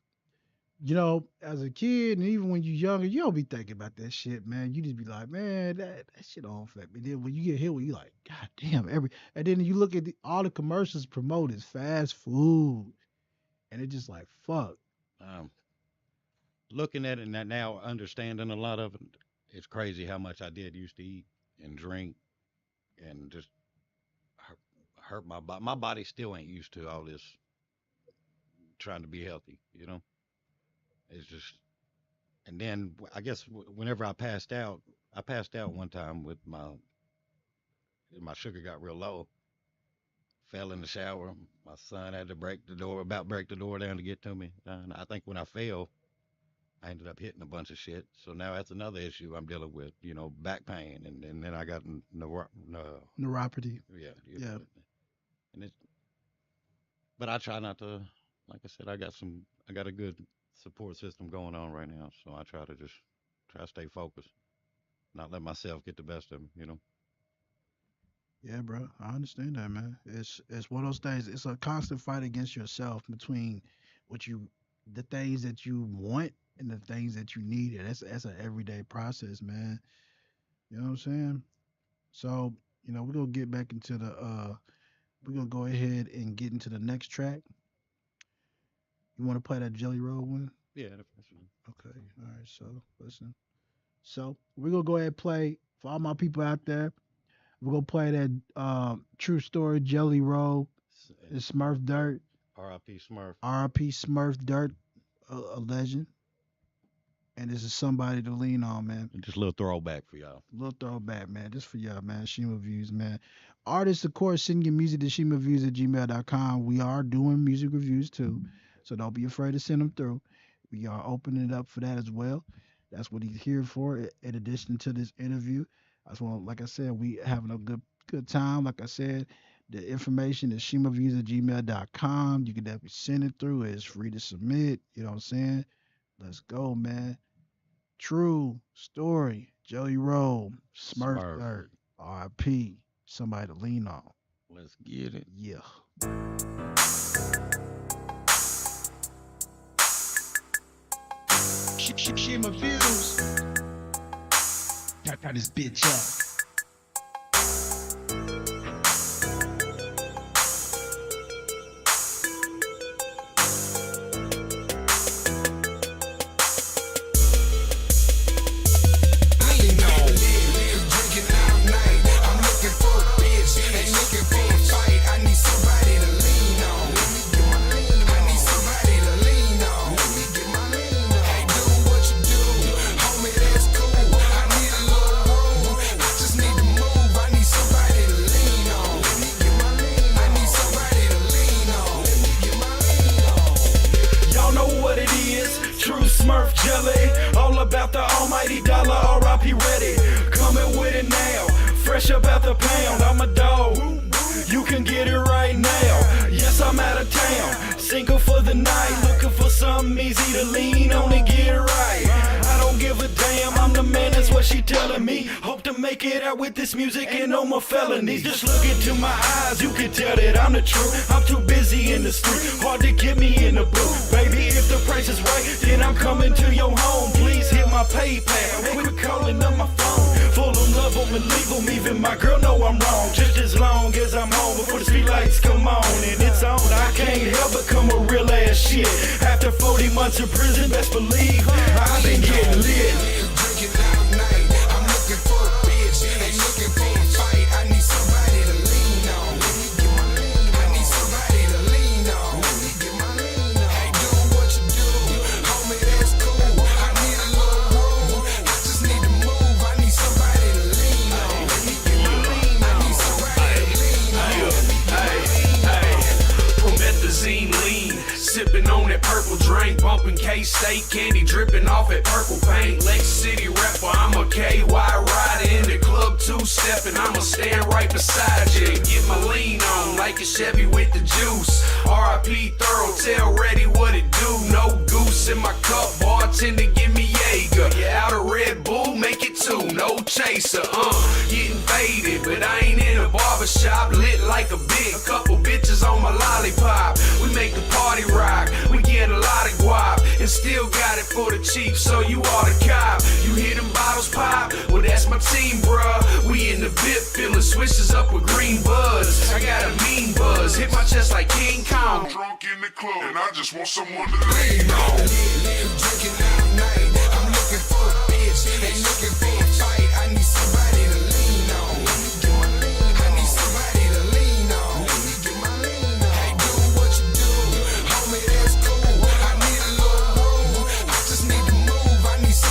D: as a kid and even when you're younger, you don't be thinking about that shit, man. You just be like, man, that shit don't affect me. Then when you get hit with, you like, God damn, and then you look at all the commercials promote is fast food, and it's just like, fuck.
C: um, looking at it and now understanding a lot of it, it's crazy how much I did used to eat and drink and just hurt, hurt my body. My body still ain't used to all this trying to be healthy. It's just And then I guess whenever I passed out one time with my sugar got real low. Fell in the shower. My son had to break the door down to get to me. And I think when I fell, I ended up hitting a bunch of shit. So now that's another issue I'm dealing with, back pain, and then I got
D: Neuropathy.
C: yeah,
D: Yeah.
C: and it's, but I try not to, like I said, I got a good support system going on right now, so I try to just try to stay focused, not let myself get the best of me.
D: Yeah, bro. I understand that, man. It's one of those things. It's a constant fight against yourself between what you, the things that you want and the things that you need. And that's an everyday process, man. You know what I'm saying? So, we're gonna get back into we're gonna go ahead and get into the next track. You wanna play that Jelly Roll one?
C: Yeah, that's fine.
D: Okay. All right, so listen. So we're gonna go ahead and play for all my people out there. We're gonna play that True Story Jelly Roll and Smurf Dirt.
C: R.I.P. Smurf.
D: R.I.P. Smurf Dirt, a legend. And this is somebody to lean on, man.
C: Just a little throwback for y'all.
D: Little throwback, man. Just for y'all, man. SHIMA Views, man. Artists, of course, send your music to shimaviews@gmail.com. We are doing music reviews too. So don't be afraid to send them through. We are opening it up for that as well. That's what he's here for. In addition to this interview, I just want, like I said, we having a good time. Like I said, the information is shimaviews@gmail.com. You can definitely send it through. It's free to submit. You know what I'm saying? Let's go, man. True Story, Jelly Roll, Smurf Dirt, R.I.P. Somebody to lean on.
C: Let's get it.
D: Yeah. SHIMA Views. Turn this bitch up.
E: With this music ain't no more felonies. Just look into my eyes, you can tell that I'm the truth. I'm too busy in the street, hard to get me in the booth. Baby, if the price is right, then I'm coming to your home. Please hit my PayPal, quit calling up my phone. Full of love, I'm and leave them. Even my girl know I'm wrong. Just as long as I'm home before the street lights come on and it's on, I can't help but come a real ass shit. After 40 months in prison, best believe I've been getting lit. Drinking all night, I'm looking for a bitch. Ain't looking for a fight. I need somebody to lean on. I need somebody to lean on. Hey, do what you do, homie, that's cool. I need a little room. I just need to move. I need somebody to lean on. I need somebody to lean on. Hey, promethazine lean, sipping on that purple drink, bumping K-State candy, dripping off at purple paint. Lex City rapper, I'm a KY rider in the club, two-stepping. I'ma stand right beside you and get my lean on like a Chevy with the juice. R.I.P. Thorough, tell Ready what it do. No goose in my cup, bartender give me Jaeger. Yeah, out of Red Bull, make it two, no chaser. Getting faded, but I ain't in a barbershop. Lit like a big couple bitches on my lollipop. We make the party rock, we get a lot of guap, and still got it for the cheap, so you ought to cop. You hear them bottles pop? Well, that's my team, bruh. We in the bit, filling switches up with green buzz. I got a mean buzz, hit my chest like King Kong. Drunk in the club, and I just want someone to lean on. Drinking all night, I'm looking for a bitch. Ain't looking for a fight, I need somebody to lean on. I need somebody to lean on. Hey, do what you do, homie, that's cool. I need a little room, I just need to move. I need somebody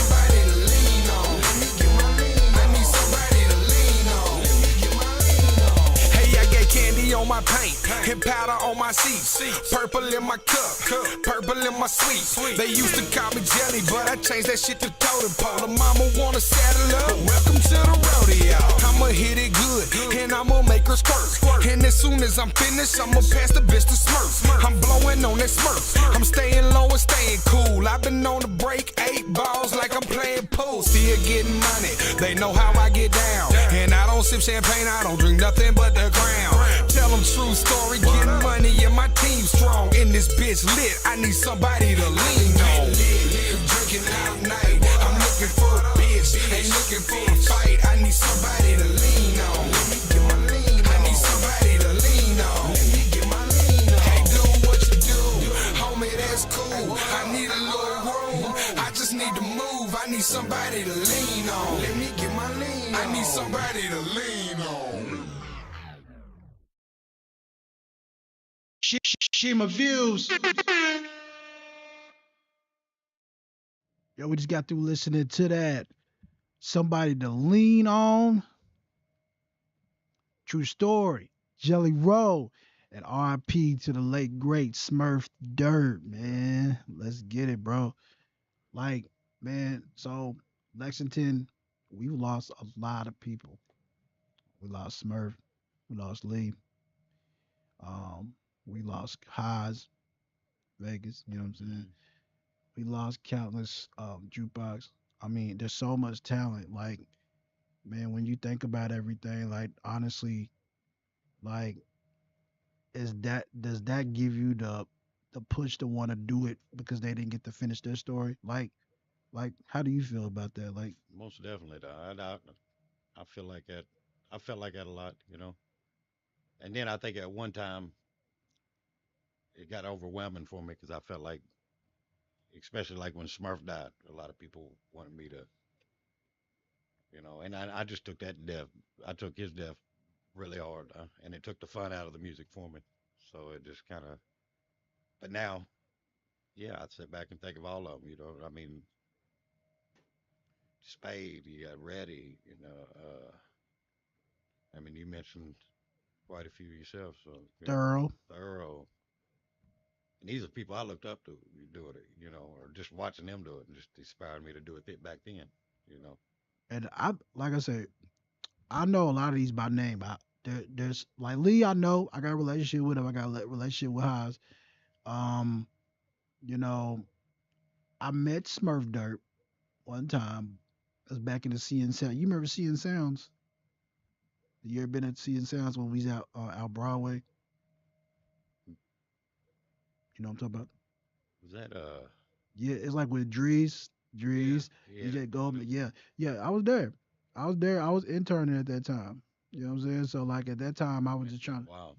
E: Purple in my cup, purple in my sweet. They used to call me jelly, but I changed that shit to totem pole. The mama wanna saddle up, welcome to the rodeo. I'ma hit it good, and I'ma make her squirt. And as soon as I'm finished, I'ma pass the bitch to Smurf. I'm blowing on that Smurf. I'm staying low and staying cool. I've been on the break, 8 balls like I'm playing pool. Still getting money, they know how I get down. And I don't sip champagne, I don't drink nothing but the ground. Tell them true story, getting money and my team strong. In this bitch lit, I need somebody to lean on. Drinking all night, I'm looking for a bitch. Ain't looking for a fight, I need somebody to lean on. I need somebody to lean on. Hey, do what you do, homie, that's cool. I need a little room, I just need to move. I need somebody to lean on. Let me get my lean on. I need somebody to lean on.
D: SHIMA Views. Yo, we just got through listening to that. Somebody to lean on. True Story. Jelly Roll. And RIP to the late great Smurf Dirt, man. Let's get it, bro. Like, man, so Lexington, we lost a lot of people. We lost Smurf. We lost Lee. Um, we lost Haas, Vegas, you know what I'm saying? We lost countless jukebox. I mean, there's so much talent. Like, man, when you think about everything, like honestly, like, does that give you the push to want to do it because they didn't get to finish their story? Like, how do you feel about that? Like,
C: Most definitely, though. I feel like that. I felt like that a lot, you know. And then I think at one time it got overwhelming for me because I felt like, especially like when Smurf died, a lot of people wanted me to, and I just took that death. I took his death really hard, and it took the fun out of the music for me. So it just kind of. But now, yeah, I'd sit back and think of all of them. I mean, Spade, you got Reddy, I mean, you mentioned quite a few yourself, so
D: thorough.
C: Thorough. And these are people I looked up to doing it, or just watching them do it, and just inspired me to do it back then, you know.
D: And I, like I said, I know a lot of these by name. There's like Lee. I know I got a relationship with him. I got a relationship with Haas. Um, you know, I met Smurf Dirt one time. It was back in the CN Sound. You remember CN Sounds? You ever been at CN Sounds when we was out Broadway? You know what I'm talking about?
C: Was that
D: Yeah, it's like with Drees,
C: yeah,
D: Drees,
C: yeah.
D: DJ Goldman. Yeah, yeah, I was there. I was there. I was interning at that time. You know what I'm saying? So like at that time, I was just trying to.
C: Wow.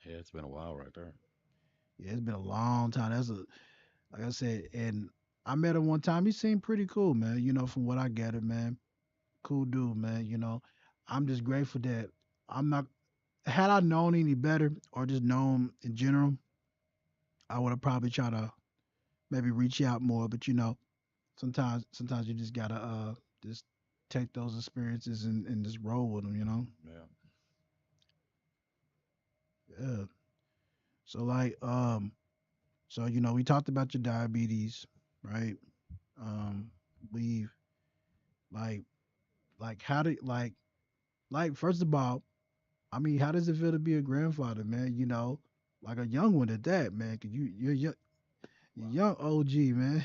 C: Yeah, it's been a while right there.
D: Yeah, it's been a long time. That's a like I said, and I met him one time. He seemed pretty cool, man. You know, from what I gathered, man, cool dude, man. You know, I'm just grateful that I'm not. Had I known any better or just known in general, I would have probably tried to maybe reach out more. But sometimes you just gotta just take those experiences and just roll with them. You know.
C: Yeah.
D: Yeah. So like so we talked about your diabetes, right? Um, we like how do like first of all, I mean, how does it feel to be a grandfather, man? Like a young one at that, man. Cause you're young, you're
C: Wow.
D: young OG, man.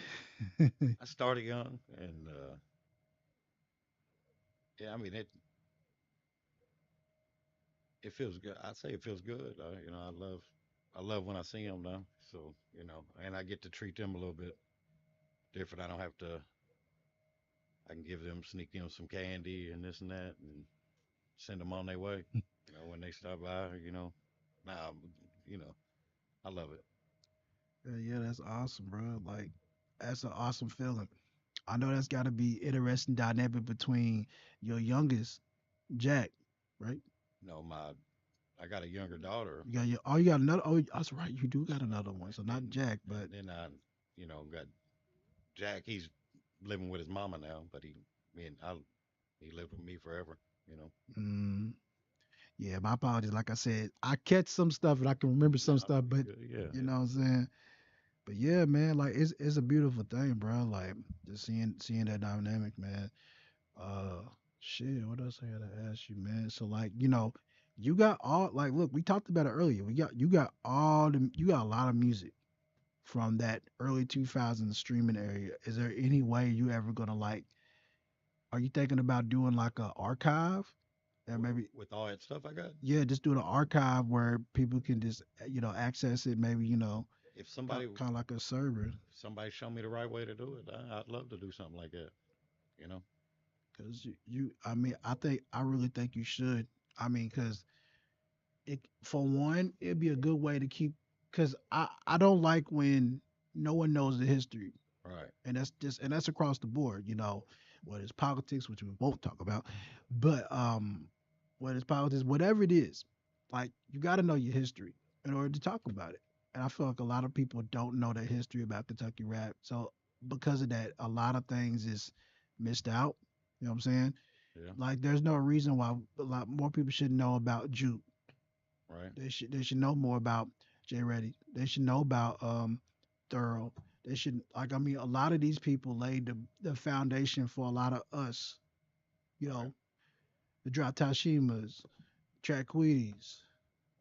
C: I started young, and yeah, I mean it feels good. I'd say it feels good. I love when I see them now. So and I get to treat them a little bit different. I don't have to. I can sneak them some candy and this and that, and send them on their way. When they stop by. Nah, you know, I love it.
D: Yeah, that's awesome, bro. Like that's an awesome feeling. I know that's got to be interesting dynamic between your youngest, Jack, right?
C: My I got a younger daughter,
D: You got another. Oh, that's right. You do got another one. So not
C: and
D: Jack, but
C: and then I, got Jack. He's living with his mama now, but me and I, he lived with me forever.
D: mm, Yeah, my apologies. Like I said, I catch some stuff and I can remember some
C: No,
D: stuff,
C: you
D: but
C: good. Yeah,
D: you know what I'm saying. But yeah, man, like it's a beautiful thing, bro. Like just seeing that dynamic, man. Uh, shit. What else I gotta ask you, man? So like, you got all like, look, we talked about it earlier. You got a lot of music from that early 2000s streaming area. Is there any way you ever gonna like? Are you thinking about doing like a archive? And maybe
C: with all that stuff I got.
D: yeah, just doing an archive where people can just access it. Maybe
C: If
D: kind
C: somebody
D: of like a server.
C: somebody show me the right way to do it, I'd love to do something like that. You know.
D: Cause I mean, I really think you should. I mean, cause for one, it'd be a good way to keep. Cause I don't like when no one knows the history,
C: Right.
D: and that's across the board. Whether it's politics, which we won't talk about, but whether it's politics, whatever it is, like you got to know your history in order to talk about it. And I feel like a lot of people don't know the history about Kentucky rap, so because of that, a lot of things is missed out. You know what I'm saying?
C: Yeah.
D: Like, there's no reason why a lot more people should know about Juke.
C: Right.
D: They should know more about Jay Reddy. They should know about Thorough. They should like I mean a lot of these people laid the foundation for a lot of us. You
C: Right.
D: know, the Drop Tashimas, Traquees,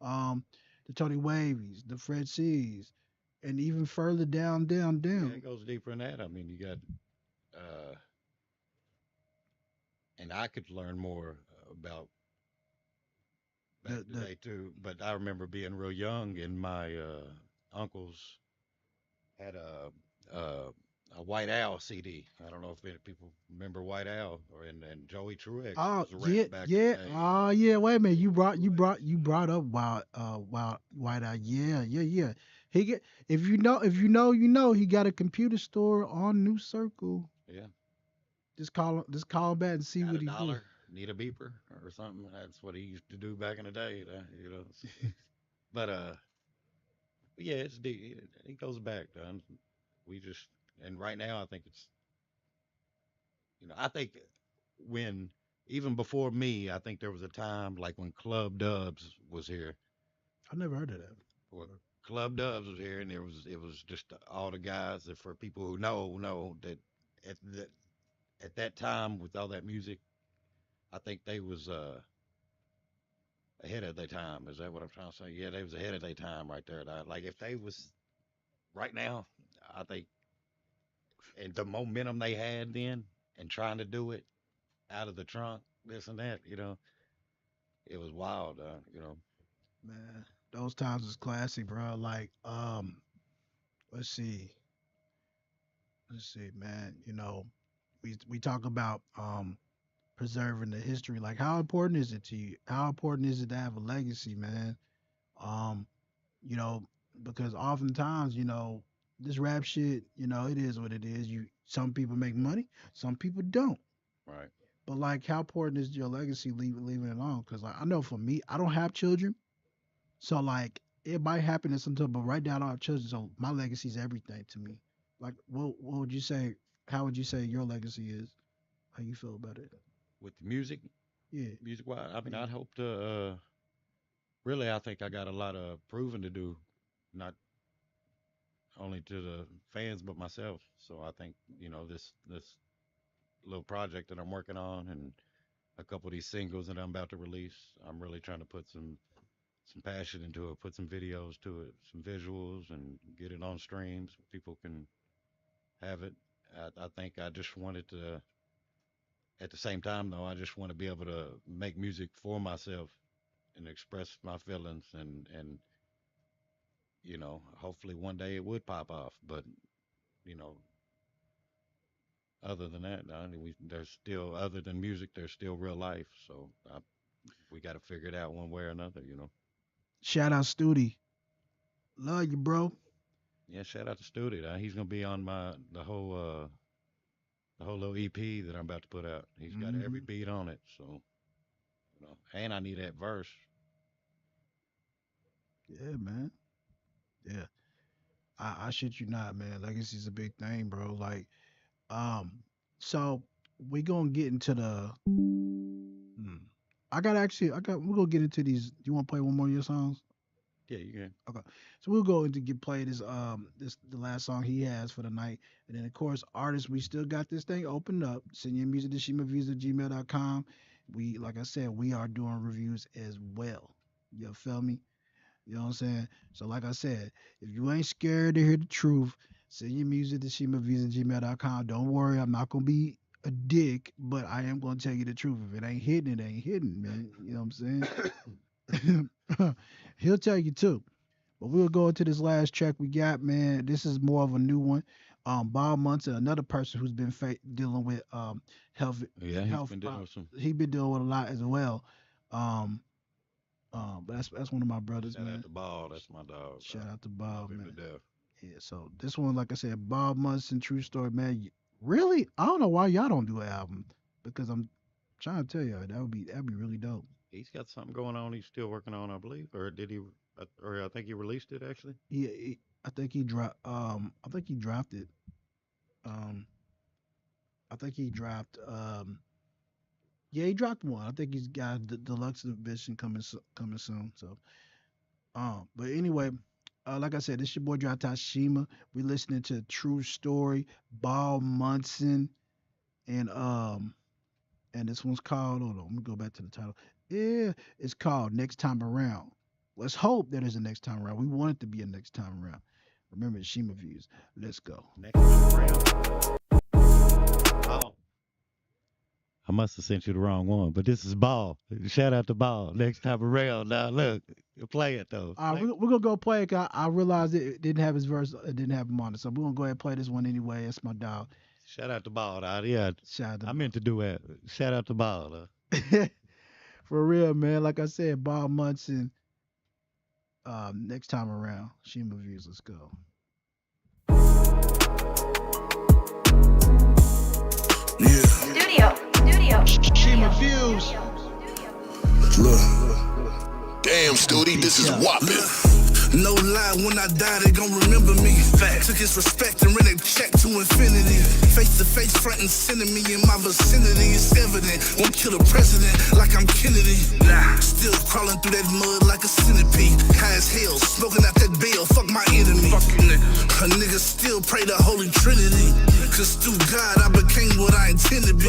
D: um, the Tony Wavies, the Fred C's, and even further down, down,
C: Yeah, it
D: down.
C: goes deeper than that. I mean, you got, uh, and I could learn more about back
D: The the
C: today too. But I remember being real young, and my uncles had a White Owl CD. I don't know if any people remember White Owl, and Joey Truex
D: Oh
C: was a rap
D: yeah,
C: back in the
D: yeah.
C: day.
D: Oh yeah. Wait a minute. You brought up Wild White Eye. Yeah, yeah, yeah. He get if you know he got a computer store on New Circle.
C: Yeah,
D: Just call him back and see
C: got
D: what
C: a
D: he do.
C: dollar, need a beeper or something. That's what he used to do back in the day. You know. But yeah, it goes back, Don. We just and right now I think it's I think when even before me, I think there was a time like when Club Dubs was here.
D: I never heard of that.
C: Or Club Dubs was here, and it was just all the guys that for people who know that at that at that time with all that music, I think they was ahead of their time. Is that what I'm trying to say? Yeah, they was ahead of their time right there. Like if they was right now, I think and the momentum they had then and trying to do it out of the trunk, this and that, it was wild,
D: Man, those times was classy, bro. Like, let's see, man. We talk about preserving the history. Like, how important is it to you? How important is it to have a legacy, man? Um, you know, because oftentimes, this rap shit, it is what it is. Some people make money, some people don't.
C: right,
D: But like, how important is your legacy leaving it on? Because like, I know for me, I don't have children, so like, it might happen at some time. But right now, I don't have children, so my legacy is everything to me. Like, what would you say? How would you say your legacy is? How you feel about it?
C: with the music,
D: Yeah,
C: music wise. I mean,
D: yeah.
C: I'd hope to. Really, I think I got a lot of proving to do, not only to the fans but myself. So I think this little project that I'm working on and a couple of these singles that I'm about to release. I'm really trying to put some passion into it, put some videos to it, some visuals, and get it on streams. People can have it. I think I just wanted to. At the same time, though, I just want to be able to make music for myself and express my feelings and hopefully one day it would pop off. But you know, other than that, there's still other than music, there's still real life. So we got to figure it out one way or another.
D: Shout out Studi. Love you, bro.
C: Yeah, shout out to Studi. He's gonna be on the whole little EP that I'm about to put out. He's got every
D: Hmm.
C: beat on it. So and I need that verse.
D: Yeah, man. Yeah. I shit you not, man. Legacy's a big thing, bro. Like, um, so we gonna get into the. Hmm. we're gonna get into these. Do you want to play one more of your songs?
C: Yeah, you can.
D: Okay. So we'll go into get play this the last song he has for the night. And then of course artists, we still got this thing opened up. Send your music to shimaviews@gmail.com. We like I said, we are doing reviews as well. You feel me? You know what I'm saying? So like I said, if you ain't scared to hear the truth, send your music to shimaviews@gmail.com. Don't worry, I'm not gonna be a dick, but I am gonna tell you the truth. If it ain't hidden, it ain't hidden, man. You know what I'm saying? He'll tell you too. But we'll go into this last track we got, man. This is more of a new one. Bob Munson, another person who's been dealing with health
C: Yeah, he's
D: health
C: been dealing with
D: problems.
C: some.
D: He been dealing with a lot as well. Um, but that's one of my brothers,
C: Shout out
D: man.
C: to Ball. That's my dog.
D: Shout out to
C: Love
D: Bob,
C: him to
D: man.
C: death.
D: Yeah. So this one, like I said, Bob Munson, True Story, man. Really, I don't know why y'all don't do an album because I'm trying to tell you that'd be really dope.
C: He's got something going on. He's still working on, I believe, or did he? Or I think he released it actually.
D: I think he dropped. I think he dropped it. Um, I think he dropped. Yeah, he dropped one. I think he's got the deluxe edition coming soon. So, but anyway, like I said, this your boy Dry Shima. We listening to True Story, Ball Munson, and this one's called. Hold on, let me go back to the title. Yeah, it's called Next Time Around. Let's hope that there's a next time around. We want it to be a next time around. Remember, it's SHIMA Views. Let's go.
C: Next time around. Ball. I must have sent you the wrong one, but this is Ball. Shout out to Ball. Next time around. Now look, play it though. Play.
D: We're gonna go play it. 'Cause I realized it didn't have his verse. It didn't have him on it. So we're gonna go ahead and play this one anyway. It's my dog.
C: Shout out to Ball. Yeah,
D: Shout
C: I
D: out
C: meant to do that. Shout out to Ball.
D: to for real, man. Like I said, Bob Munson. Next time around, SHIMA Views. Let's go.
B: Yeah,
F: Studio.
D: SHIMA Views.
B: look. Damn, Studi, this is whopping. No lie, when I die, they gon' remember me. Took his respect and ran a check to infinity. Face to face, front and center me in my vicinity. It's evident, won't kill a president like I'm Kennedy. Still crawling through that mud like a centipede. High as hell, smoking out that bale, fuck my enemy. A nigga still pray the Holy Trinity. Cause through God, I became what I intend to be.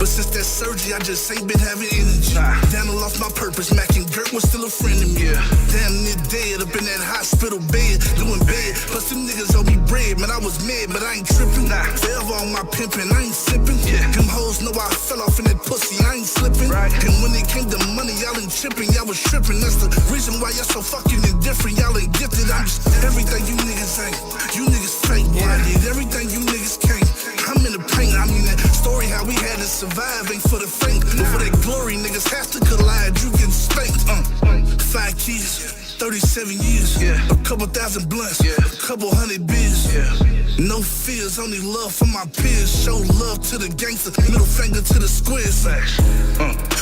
B: But since that surgery, I just ain't been having energy. Damn, I lost my purpose, Mac and Gert was still a friend of me. Damn, near dead up in that hospital bed, doing bad. Plus them niggas owe me bread, man, I was mad, but I ain't tripping. Forever on my pimpin', I ain't sippin'. Them hoes know I fell off in that pussy, I ain't slippin'. And when it came to money, y'all ain't trippin', y'all was trippin'. That's the reason why y'all so fucking indifferent, y'all ain't gifted. I'm just everything you niggas ain't. You niggas fake, boy, I did everything you niggas can't. I'm in the paint, I mean that story how we had to survive ain't for the faint. But for that glory, niggas have to collide, you get spanked. 5 kids. 37 years, a couple thousand blunts, a couple hundred beers. No fears, only love for my peers. Show love to the gangster, middle finger to the squares.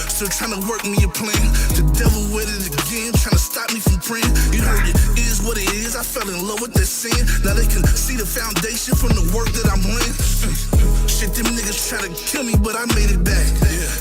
B: Still trying to work me a plan. The devil with it again, trying to stop me from praying. You heard it is what it is. I fell in love with that sin. Now they can see the foundation from the work that I'm laying. Shit, them niggas try to kill me, but I made it back.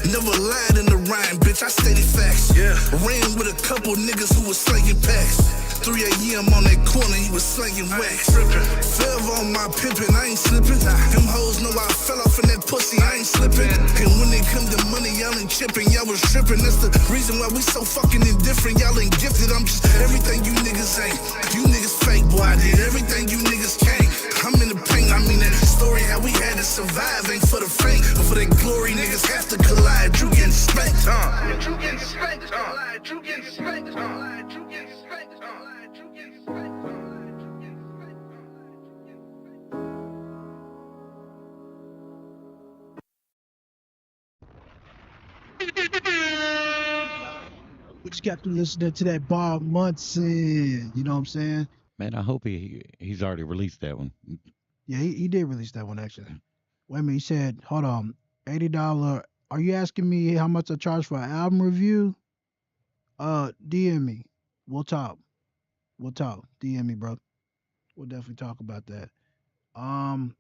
B: Never lied in the rhyme, bitch. I stated facts. Ran with a couple niggas who was slanging packs. 3 a.m. on that corner, he was slanging wax. Forever on my pimpin', I ain't slippin'. Them hoes know I fell off in that pussy, I ain't slippin'. And when it come to money, y'all ain't chippin', y'all was trippin'. That's the reason why we so fucking indifferent. Y'all ain't gifted, I'm just everything you niggas ain't. You niggas fake, boy, I did everything you niggas can't. I'm in the paint, I mean that story how we had to survive ain't for the faint. But for that glory, niggas have to collide. You getting spanked, You getting spanked, You getting spanked, You getting spanked, You getting spanked.
D: We just got to listening to that Bob Munson. You know what I'm saying?
C: Man, I hope he's already released that one.
D: Yeah, he did release that one actually. Wait a minute, he said, hold on, $80. Are you asking me how much I charge for an album review? DM me. We'll talk. DM me, bro. We'll definitely talk about that. Um,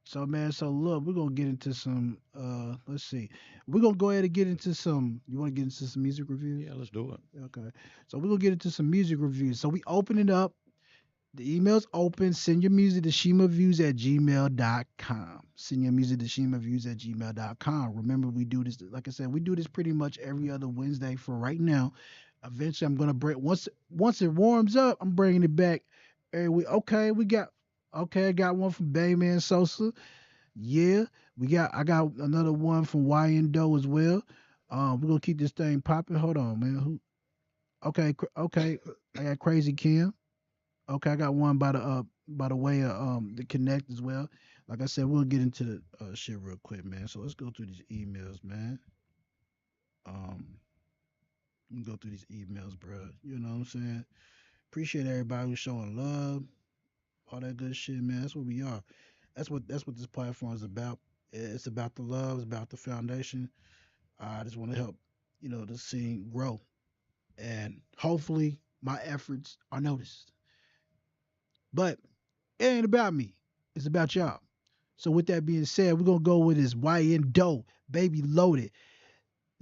D: So man, so look, we're gonna get into some let's see. We're gonna go ahead and get into some you wanna get into some music reviews?
C: Yeah, let's do it.
D: Okay. So we're gonna get into some music reviews. So we open it up. The email's open. Send your music to SHIMAViews at gmail.com. Send your music to SHIMAViews at gmail.com. Remember, we do this, like I said, we do this pretty much every other Wednesday for right now. Eventually, I'm gonna bring once it warms up, I'm bringing it back every week. Okay, I got one from Bayman Sosa. Yeah, I got another one from YN Doe as well. We're gonna keep this thing popping. Hold on, man. Okay, I got Crazy Kim. Okay, I got one by the way of the connect as well. Like I said, we'll get into the shit real quick, man. So let's go through these emails, man. Um, we can go through these emails, bro. You know what I'm saying? Appreciate everybody who's showing love, all that good shit, man. That's what we are. That's what this platform is about. It's about the love. It's about the foundation. I just want to help, the scene grow, and hopefully my efforts are noticed. But it ain't about me. It's about y'all. So with that being said, we're gonna go with this YN Doe, Baby Loaded,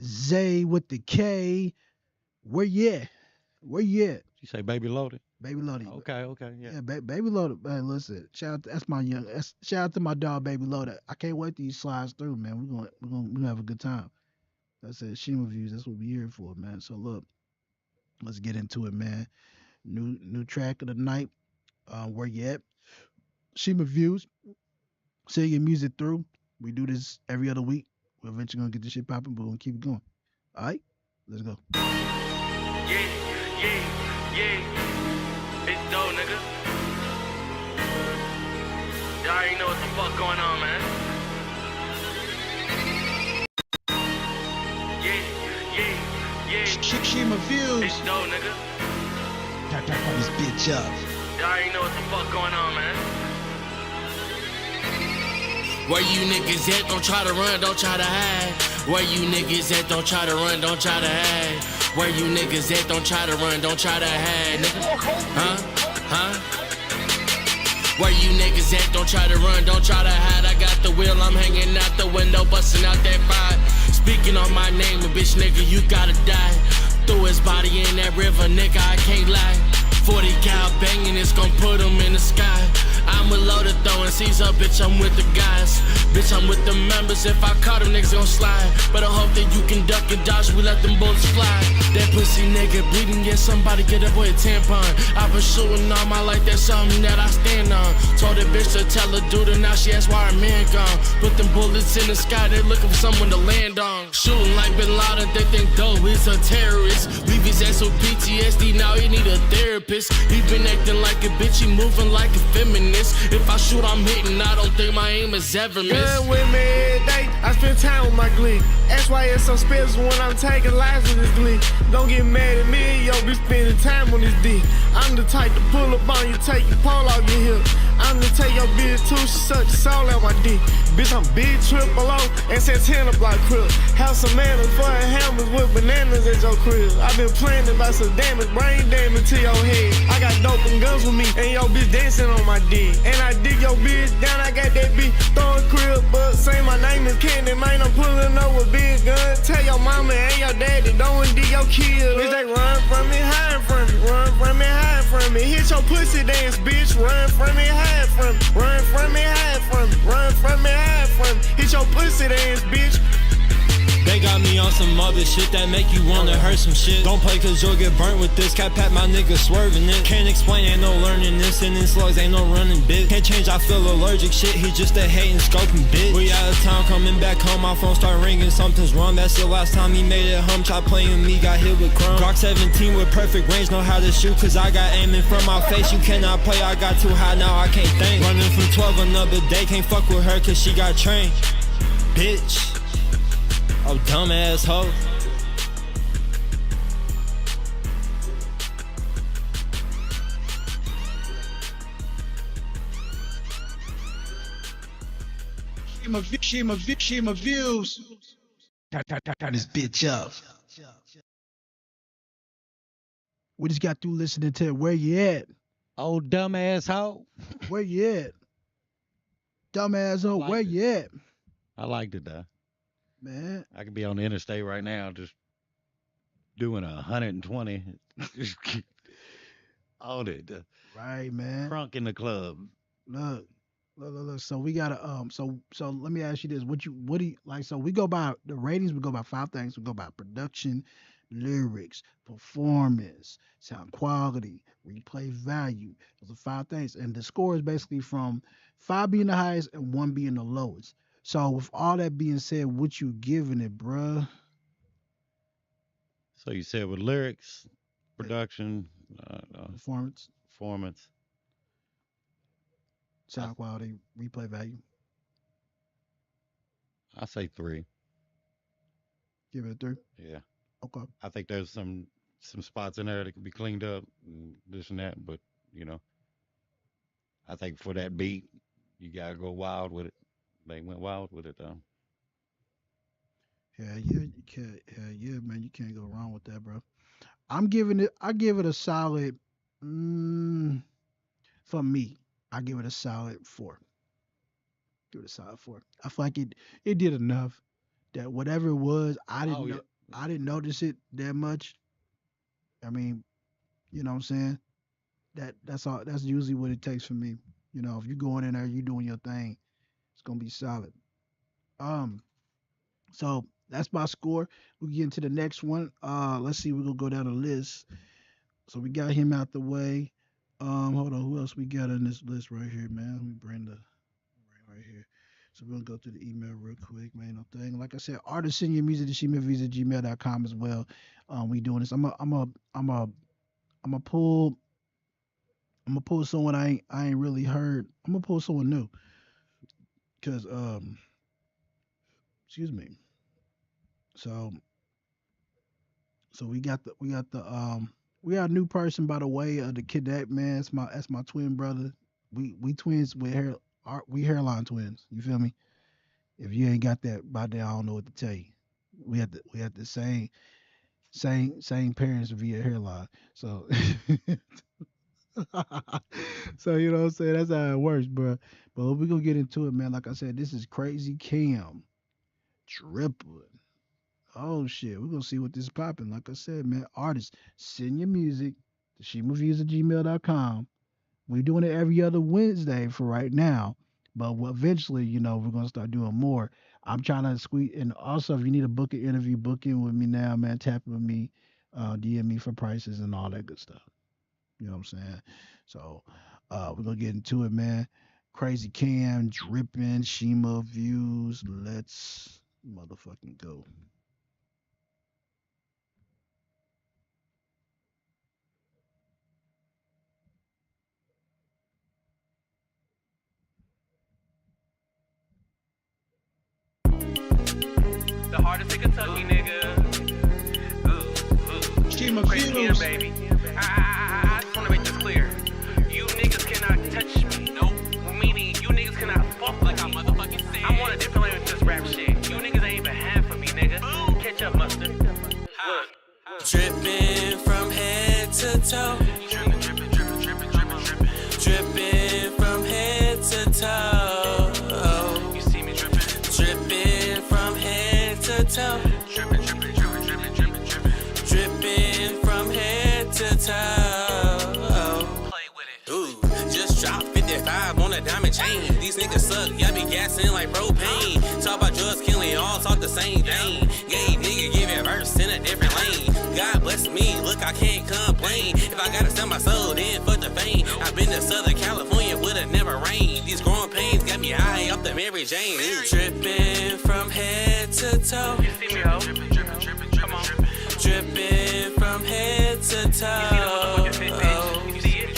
D: Zay with the K. Where you at? Where you at?
C: You say baby loaded?
D: Baby Loaded.
C: Okay, yeah.
D: Yeah, Baby Loaded. Man, listen, shout out to my dog, Baby Loaded. I can't wait till he slides through, man. We're gonna have a good time. That's it. SHIMA Views. That's what we here for, man. So look, let's get into it, man. New track of the night. Where you at? SHIMA Views. Send your music through. We do this every other week. We're eventually gonna get this shit popping, but we're gonna keep it going. All right, let's go.
A: Yeah, yeah. It's dope, nigga. Y'all already know what the fuck going on, man. Yeah.
D: SHIMA Views.
A: It's dope, nigga.
D: Tap this bitch up.
A: Y'all already know what the fuck going on, man.
F: Where you niggas at, don't try to run, don't try to hide. Where you niggas at, don't try to run, don't try to hide. Where you niggas at, don't try to run, don't try to hide, nigga. Huh? Where you niggas at, don't try to run, don't try to hide. I got the wheel, I'm hanging out the window, busting out that fire. Speaking on my name, a bitch nigga, you gotta die. Threw his body in that river, nigga, I can't lie. 40 cal banging, it's gon' put him in the sky. I'm with loaded throwing C's up, bitch, I'm with the guys. Bitch, I'm with the members, if I caught them, niggas gon' slide. But I hope that you can duck and dodge, we let them bullets fly. That pussy nigga bleeding, yeah, somebody get that boy a tampon. I've been shooting all my life, that's something that I stand on. Told that bitch to tell her dude, and now she asked why her man gone. Put them bullets in the sky, they looking for someone to land on. Shooting like Bin Laden, they think dope, he's a terrorist. Leave his ass with PTSD, now he need a therapist. He been acting like a bitch, he moving like a feminist. If I shoot, I'm hitting, I don't think my aim is ever missed.
G: Gun with me every day, I spend time with my glee. That's why it's so special when I'm taking lives with this glee. Don't get mad at me, yo, be spending time on this D. I'm the type to pull up on you, take your pole off your hip. I'm the take your bitch too, she suck your soul out my D. Bitch, I'm big triple O, and Santana block crib. Have some manners for hammers with bananas at your crib. I been planning about some damage, brain damage to your head. I got dope and guns with me, and your bitch dancing on my D. And I dig your bitch down, I got that bitch throwing crib, but say my name is Candy, man, I'm pulling up with big gun. Tell your mama and your daddy, don't dig your kid. Bitch, they run from me, hide from me, run from me, hide from me. Hit your pussy dance, bitch, run from me, hide from me, run from me, hide from me, run from me, hide from me. Hit your pussy dance, bitch.
H: They got me on some other shit that make you wanna hurt some shit. Don't play cause you'll get burnt with this. Cat pat my nigga swerving it. Can't explain, ain't no learning this. And in slugs ain't no running bit. Can't change, I feel allergic shit. He just a hating, scoping bitch. We out of town, coming back home. My phone start ringing, something's wrong. That's the last time he made it home. Try playing with me, got hit with chrome. Glock 17 with perfect range, know how to shoot. Cause I got aiming from my face. You cannot play, I got too high, now I can't think. Running from 12 another day. Can't fuck with her cause she got trained. Bitch. Oh, dumb asshole.
D: SHIMA Views. Turn this bitch up. We just got through listening to Where You At.
C: Oh, dumb asshole.
D: Where you at? Dumbass, oh,
C: liked
D: where
C: it.
D: you at,
C: I liked it though.
D: man?
C: I could be on the interstate right now just doing 120. All the
D: Right, man.
C: crunk in the club.
D: Look, look. So we gotta so let me ask you this. What do you like? So we go by the ratings, we go by 5 things. We go by production, lyrics, performance, sound quality, replay value. Those are 5 things. And the score is basically from 5 being the highest and 1 being the lowest. So with all that being said, what you giving it, bruh?
C: So you said with lyrics, production,
D: Performance,
C: performance.
D: sound quality, replay value.
C: I say 3.
D: Give it a 3.
C: Yeah.
D: Okay.
C: I think there's some spots in there that can be cleaned up, and this and that, but you know, I think for that beat, you gotta go wild with it. They went wild with it though.
D: Yeah, you can't. Yeah, man, you can't go wrong with that, bro. I give it a solid. For me, I give it a solid 4. Give it a solid 4. I feel like it did enough that whatever it was,
C: Oh yeah.
D: I didn't notice it that much. I mean, you know what I'm saying? That's all. That's usually what it takes for me. You know, if you're going in there, you doing your thing, it's gonna be solid. So that's my score. We get into the next one. Let's see. We're gonna go down the list. So we got him out the way. Hold on. Who else we got on this list right here, man? Let me bring right here. So we're gonna go through the email real quick, man. No thing. Like I said, artists send your music to ShimaViews@gmail.com as well. We doing this. I'm a pull someone I ain't really heard. I'm gonna pull someone new. Cause excuse me. So we got a new person by the way of the cadet, man. That's my twin brother. We twins with we hairline twins. You feel me? If you ain't got that by there, I don't know what to tell you. We had the same parents via hairline. So so you know what I'm saying? That's how it works, bro. But we're gonna get into it, man. Like I said, this is Crazy Cam Triple. Oh shit, we're gonna see what this is popping. Like I said, man, artists, send your music to ShimaViews@gmail.com. We're doing it every other Wednesday for right now. But eventually, you know, we're gonna start doing more. I'm trying to squeeze, and also if you need a booking interview, book in with me now, man. Tap with me, DM me for prices and all that good stuff. You know what I'm saying? So we're gonna get into it, man. Crazy Cam, dripping, SHIMA Views. Let's motherfucking go.
A: The hardest in Kentucky, nigga.
D: SHIMA
A: Crazy Cam,
D: Views.
A: baby. I just wanna make this clear. You niggas cannot touch me. Nope. Meaning, you niggas cannot fuck like I motherfucking said. I'm on a different level with this rap shit. You niggas ain't even half of me, nigga. Catch up, mustard. Look.
F: Dripping from head to toe. Dripping from head to toe.
A: You see me dripping?
F: Dripping from head to toe.
A: Dripping.
F: Dripping from head to toe.
A: Play with it.
F: Ooh, just dropped 55 on a diamond chain. These niggas suck, y'all be gassing like propane. Talk about drugs killing, all talk the same thing. Gay nigga give it verse in a different lane. God bless me, look, I can't complain. If I gotta sell my soul, then fuck the fame. I've been to Southern California, would've never rained. These growing pains got me high off the Mary Jane. Dripping from head to toe.
A: You see me, ho? Come on.
F: Dripping from head to
A: You see the motherfucking fit,
F: toe.
A: bitch? You see it?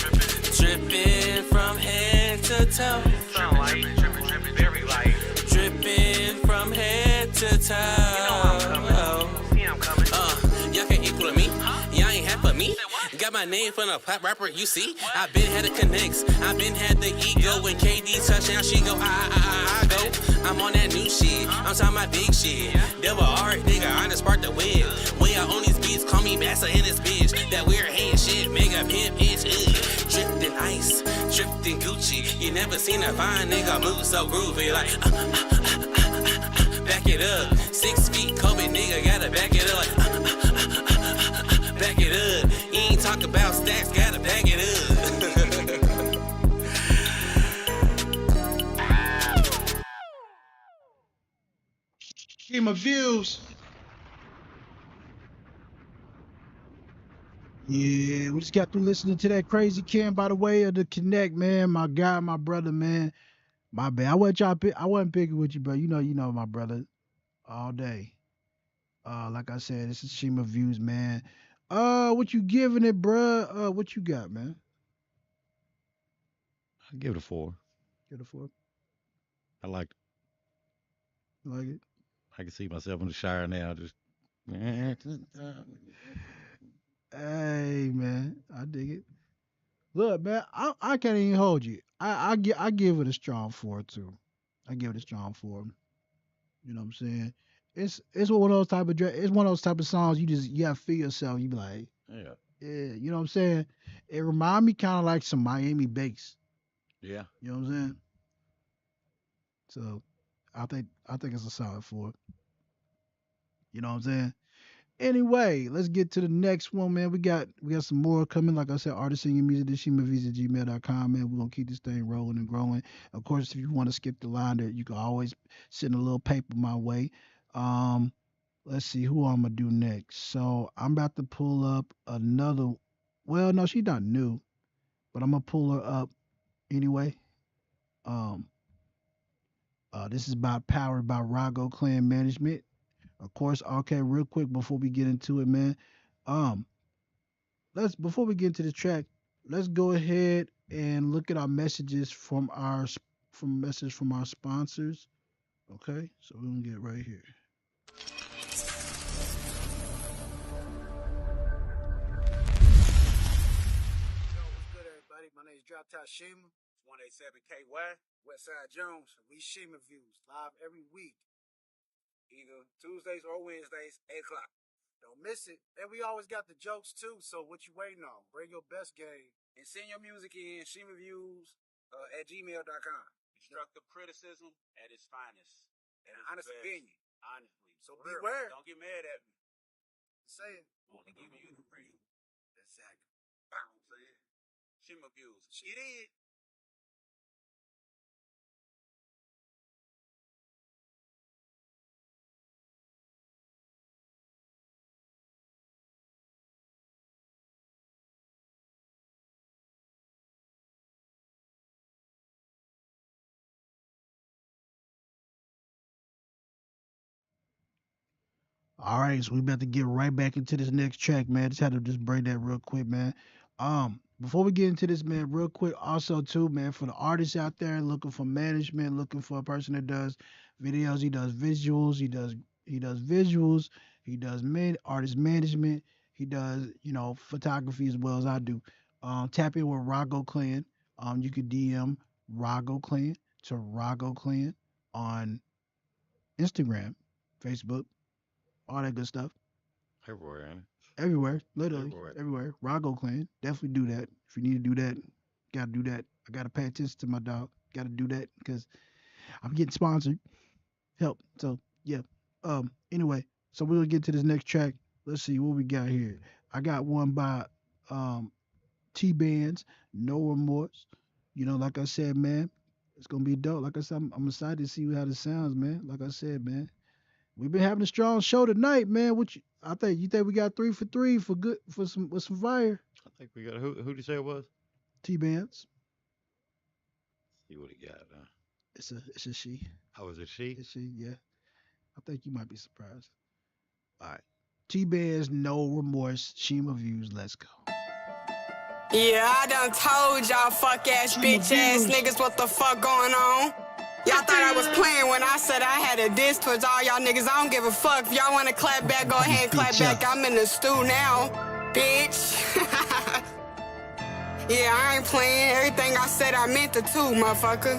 F: Dripping from head to toe.
A: Sound light. Very light.
F: Dripping from head to toe.
A: You know I'm coming. See I'm coming.
F: Y'all can't equal me. Y'all ain't half of me. Got my name from a pop rapper, you see. I been had the connects. I been had the ego. When KD touchdown, she go, I go. I'm on that new shit. I'm talking about big shit. Double R, nigga, I just sparked the web. Way out on these beats, call me master in this bitch. That weird hand shit, mega pimp itch. Dripped in ice, dripped in Gucci.
A: You never seen a fine nigga move so groovy like back it up. 6 feet, Kobe nigga gotta back it up like back it up. You ain't talk about stacks, gotta back it up.
D: SHIMA Views. Yeah, we just got through listening to that Crazy Ken by the way of the Connect, man. My guy, my brother, man. My bad. I wasn't picking with you, bro. You know my brother all day. Like I said, this is SHIMA Views, man. What you giving it, bruh? What you got, man?
C: I give it a 4.
D: Give it a 4.
C: I like it.
D: You like it?
C: I can see myself in the shower now. Just
D: Hey, man, I dig it. Look, man, I can't even hold you. I give it a strong 4 too. I give it a strong 4. You know what I'm saying? It's one of those type of it's one of those type of songs you gotta feel yourself. You be like,
C: yeah,
D: you know what I'm saying? It remind me kind of like some Miami bass.
C: yeah.
D: You know what I'm saying? So I think it's a solid 4. You know what I'm saying? Anyway, let's get to the next one, man. We got some more coming. Like I said, artists in your music, SHIMAViews@gmail.com, man. We're gonna keep this thing rolling and growing. Of course, if you want to skip the line there, you can always send a little paper my way. Let's see who I'm gonna do next. So I'm about to pull up another. Well, no, she's not new, but I'm gonna pull her up anyway. This is powered by Rago Clan Management. Of course, okay, real quick before we get into it, man. Before we get into the track, let's go ahead and look at our messages from our sponsors. Okay, so we're gonna get right here.
I: Yo, what's good, everybody? My name is Drop Top SHIMA. It's 187KY, Westside Jones. We SHIMA Views live every week, either Tuesdays or Wednesdays, 8 o'clock. Don't miss it. And we always got the jokes too, so what you waiting on? Bring your best game and send your music in, SHIMAViews@gmail.com.
J: Constructive criticism at its finest.
I: And honest opinion.
J: Honestly.
I: So beware.
J: Don't get mad at me.
I: Say it.
J: Only giving you the real.
I: Exactly.
J: You know what I'm saying? SHIMA Views.
I: It is.
D: All right, so we about to get right back into this next track, man. Just had to bring that real quick, man. Before we get into this, man, real quick, also too, man, for the artists out there looking for management, looking for a person that does videos, he does visuals, he does visuals, he does artist management, he does, photography as well as I do. Tap in with Rago Clan. You could DM Rago Clan to Rago Clan on Instagram, Facebook, all that good stuff.
C: Everywhere, ain't it?
D: Everywhere, literally everywhere. Rago Clan, definitely do that. If you need to do that, gotta do that. I gotta pay attention to my dog. Gotta do that because I'm getting sponsored. Help. So yeah. Anyway, so we're gonna get to this next track. Let's see what we got here. I got one by T-Bands, No Remorse. Like I said, man, it's gonna be dope. Like I said, I'm excited to see how this sounds, man. Like I said, man. We've been having a strong show tonight, man. You think we got 3 for 3 with some fire?
C: I think we got who did you say it was?
D: T-Bands.
C: See what he got.
D: It's a she.
C: Oh, is it she?
D: It's she, yeah. I think you might be surprised. All right. T-Bands, No Remorse, SHIMA Views, let's go.
K: Yeah, I done told y'all fuck ass bitch ass niggas what the fuck going on. Y'all thought I was playing when I said I had a diss towards all y'all niggas. I don't give a fuck. If y'all wanna clap back, go ahead and clap back. I'm in the stew now, bitch. Yeah, I ain't playing. Everything I said I meant to too, motherfucker.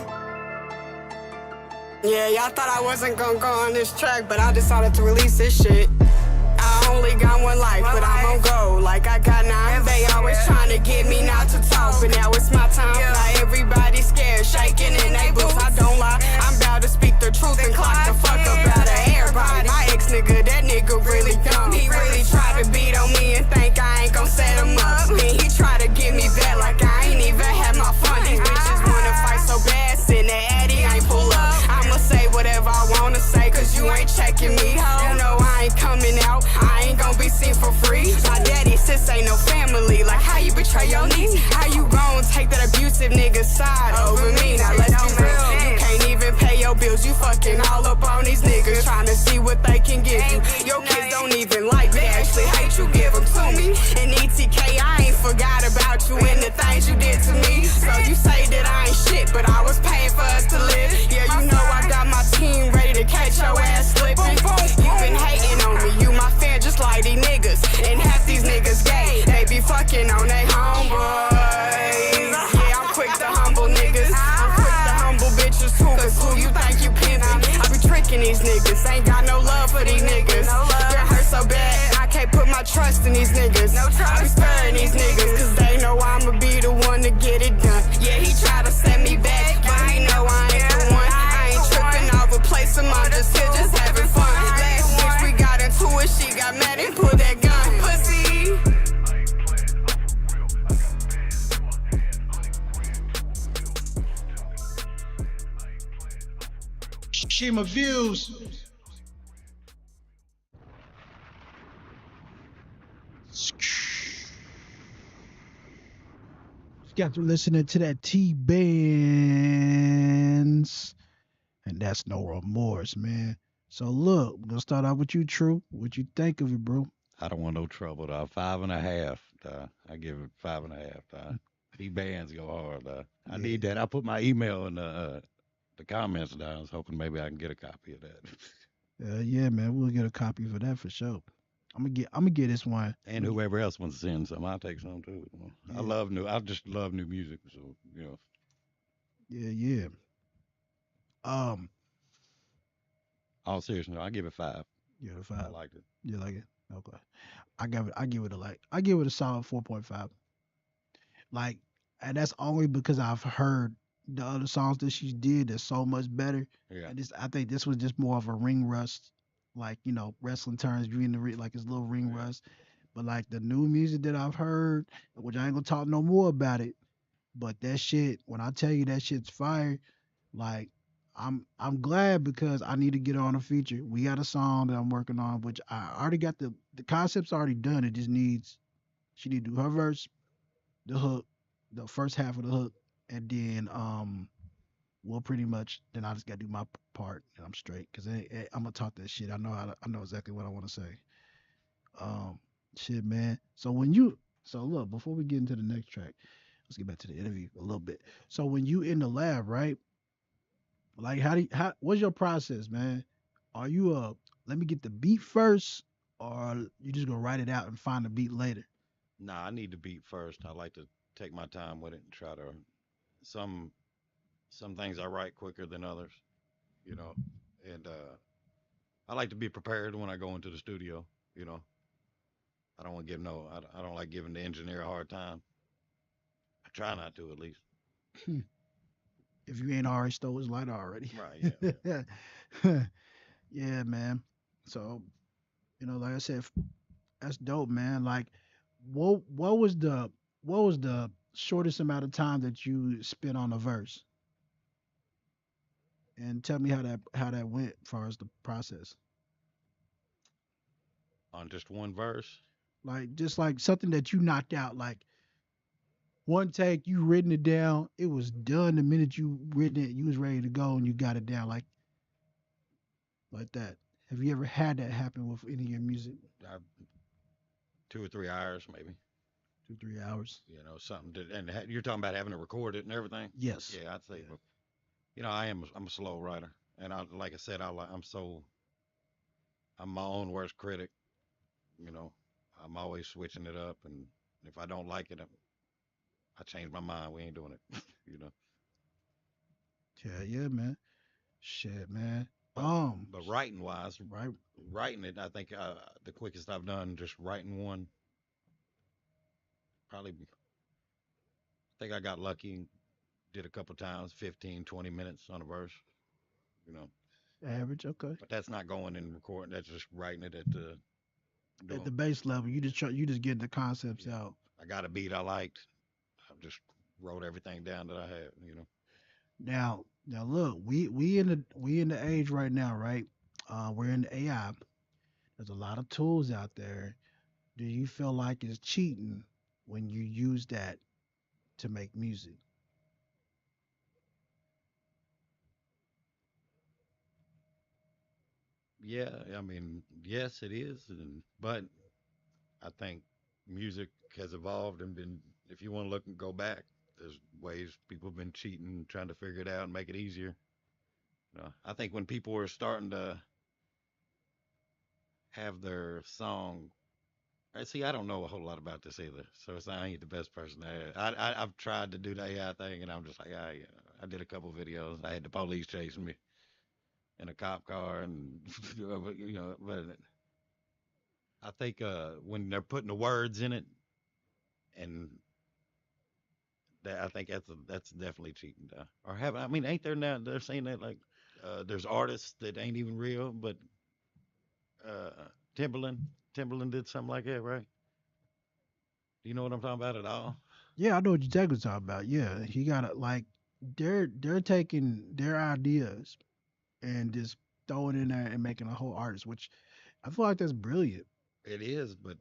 K: Yeah, y'all thought I wasn't gonna go on this track, but I decided to release this shit. I only got one life, but I'm on go like I got nine. They always trying to get me not to talk, but now it's my time. Now everybody scared, shaking in they boots. I don't lie, I'm about to speak the truth and clock the fuck up out of everybody. My ex-nigga, that nigga really dumb. He really tried to beat on me and think I ain't gon' set him up. Then he tried to get me back like I ain't even had my fun. These bitches wanna fight so bad, send that Addy, I ain't pull up. I'ma say whatever I wanna say, cause you ain't checking me, ho. You know I ain't coming out, I ain't gon' be seen for free. My daddy sis ain't no family, like how you betray your niece? How you gon' take that abusive nigga side over me? Now let's be real, you can't even pay your bills, you fucking all up on these niggas, trying to see what they can give you. Your kids don't even like me, actually hate you, give them to me. And ETK, I ain't forgot about you and the things you did to me. So you say that I ain't shit, but I was paying for us to live. Yeah, you know I got my team ready to catch your ass slipping. You been hating on me, you my fan just like these niggas. And half these niggas gay, they be fucking on they homeboys. Yeah, I'm quick to humble niggas, I'm quick to humble bitches too. Cause who you think you pimpin'? I be tricking these niggas, ain't got no love for these niggas. That hurt so bad, I can't put my trust in these niggas. I be sparing these niggas, cause they know I'ma be the one to get it done. Yeah, he tried to set me back, but he know I ain't the one. I ain't tripping off a place, I'm just here just having fun. Last bitch we got into it, she got mad and pulled that gun. Pussy.
D: SHIMA Views. Got to listening to that T-Bands. And that's no remorse, man. So look, we're gonna start out with you, Tru. What you think of it, bro?
C: I don't want no trouble, dog. 5.5. I give it 5.5. These bands go hard. I need that. I put my email in the comments down. I was hoping maybe I can get a copy of that.
D: Yeah, man, we'll get a copy for that for sure. I'm gonna get this one.
C: And whoever else wants to send some, I'll take some too.
D: Yeah.
C: I just love new music. So
D: Yeah.
C: All seriousness, I give it 5.
D: Yeah,
C: I
D: 5.
C: liked it.
D: You like it? Okay. I give it a solid 4.5. Like, and that's only because I've heard the other songs that she did that's so much better.
C: Yeah.
D: And I think this was just more of a ring rust, like, wrestling terms, you in the ring, like it's a little ring rust. But like the new music that I've heard, which I ain't gonna talk no more about it, but that shit, when I tell you that shit's fire, like I'm glad because I need to get her on a feature. We got a song that I'm working on, which I already got the concept's already done. It just needs she need to do her verse, the hook, the first half of the hook, and then well pretty much then I just gotta do my part and I'm straight because I'm gonna talk that shit. I know exactly what I want to say. Um, shit, man. So look, before we get into the next track, let's get back to the interview a little bit. So when you in the lab, right? Like what's your process, man? Are you let me get the beat first, or you just gonna write it out and find the beat later?
C: Nah, I need the beat first. I like to take my time with it and try to some things I write quicker than others, you know. And I like to be prepared when I go into the studio, you know. I don't want to give I don't like giving the engineer a hard time. I try not to at least.
D: If you ain't already stole his light already.
C: Right, yeah.
D: Yeah, man. So, like I said, that's dope, man. Like, what was the shortest amount of time that you spent on a verse? And tell me how that went as far as the process.
C: On just one verse.
D: Like just like something that you knocked out, like one take, you written it down, it was done the minute you written it, you was ready to go and you got it down like that. Have you ever had that happen with any of your music?
C: 2 or 3 hours maybe.
D: 2, 3 hours.
C: You know, something to, and you're talking about having to record it and everything.
D: Yes.
C: Yeah, I'd say. Yeah. I'm a slow writer, and like I said, I'm my own worst critic. You know, I'm always switching it up, and if I don't like it, I change my mind. We ain't doing it. You know.
D: Yeah, man. Shit, man.
C: But
D: Um,
C: but writing wise,
D: right.
C: writing it, I think the quickest I've done just writing one. Probably, I think I got lucky and did a couple times, 15, 20 minutes on a verse. You know,
D: Average, okay.
C: but that's not going and recording. That's just writing it at the
D: At
C: doing.
D: the base level, you just getting the concepts
C: Yeah,
D: out.
C: I got a beat I liked. I just wrote everything down that I had.
D: Now look, we in the age right now, right? We're in the AI. There's a lot of tools out there. Do you feel like it's cheating when you use that to make music?
C: Yeah, I mean, yes, it is, but I think music has evolved and been. If you want to look and go back, there's ways people have been cheating, trying to figure it out and make it easier. I think when people were starting to have their song, I see. I don't know a whole lot about this either, so I ain't the best person to ask. I've tried to do the AI thing, and I'm just like, I did a couple videos. I had the police chasing me in a cop car, and but I think when they're putting the words in it, and that I think that's definitely cheating. Or have I mean, ain't there now? They're saying that like there's artists that ain't even real, but Timberland, Timberland did something like that, right? Do you know what I'm talking about at all?
D: Yeah, I know what you're talking about. Yeah, he got to like they're taking their ideas and just throwing in there and making a whole artist, which I feel like that's brilliant.
C: It is, but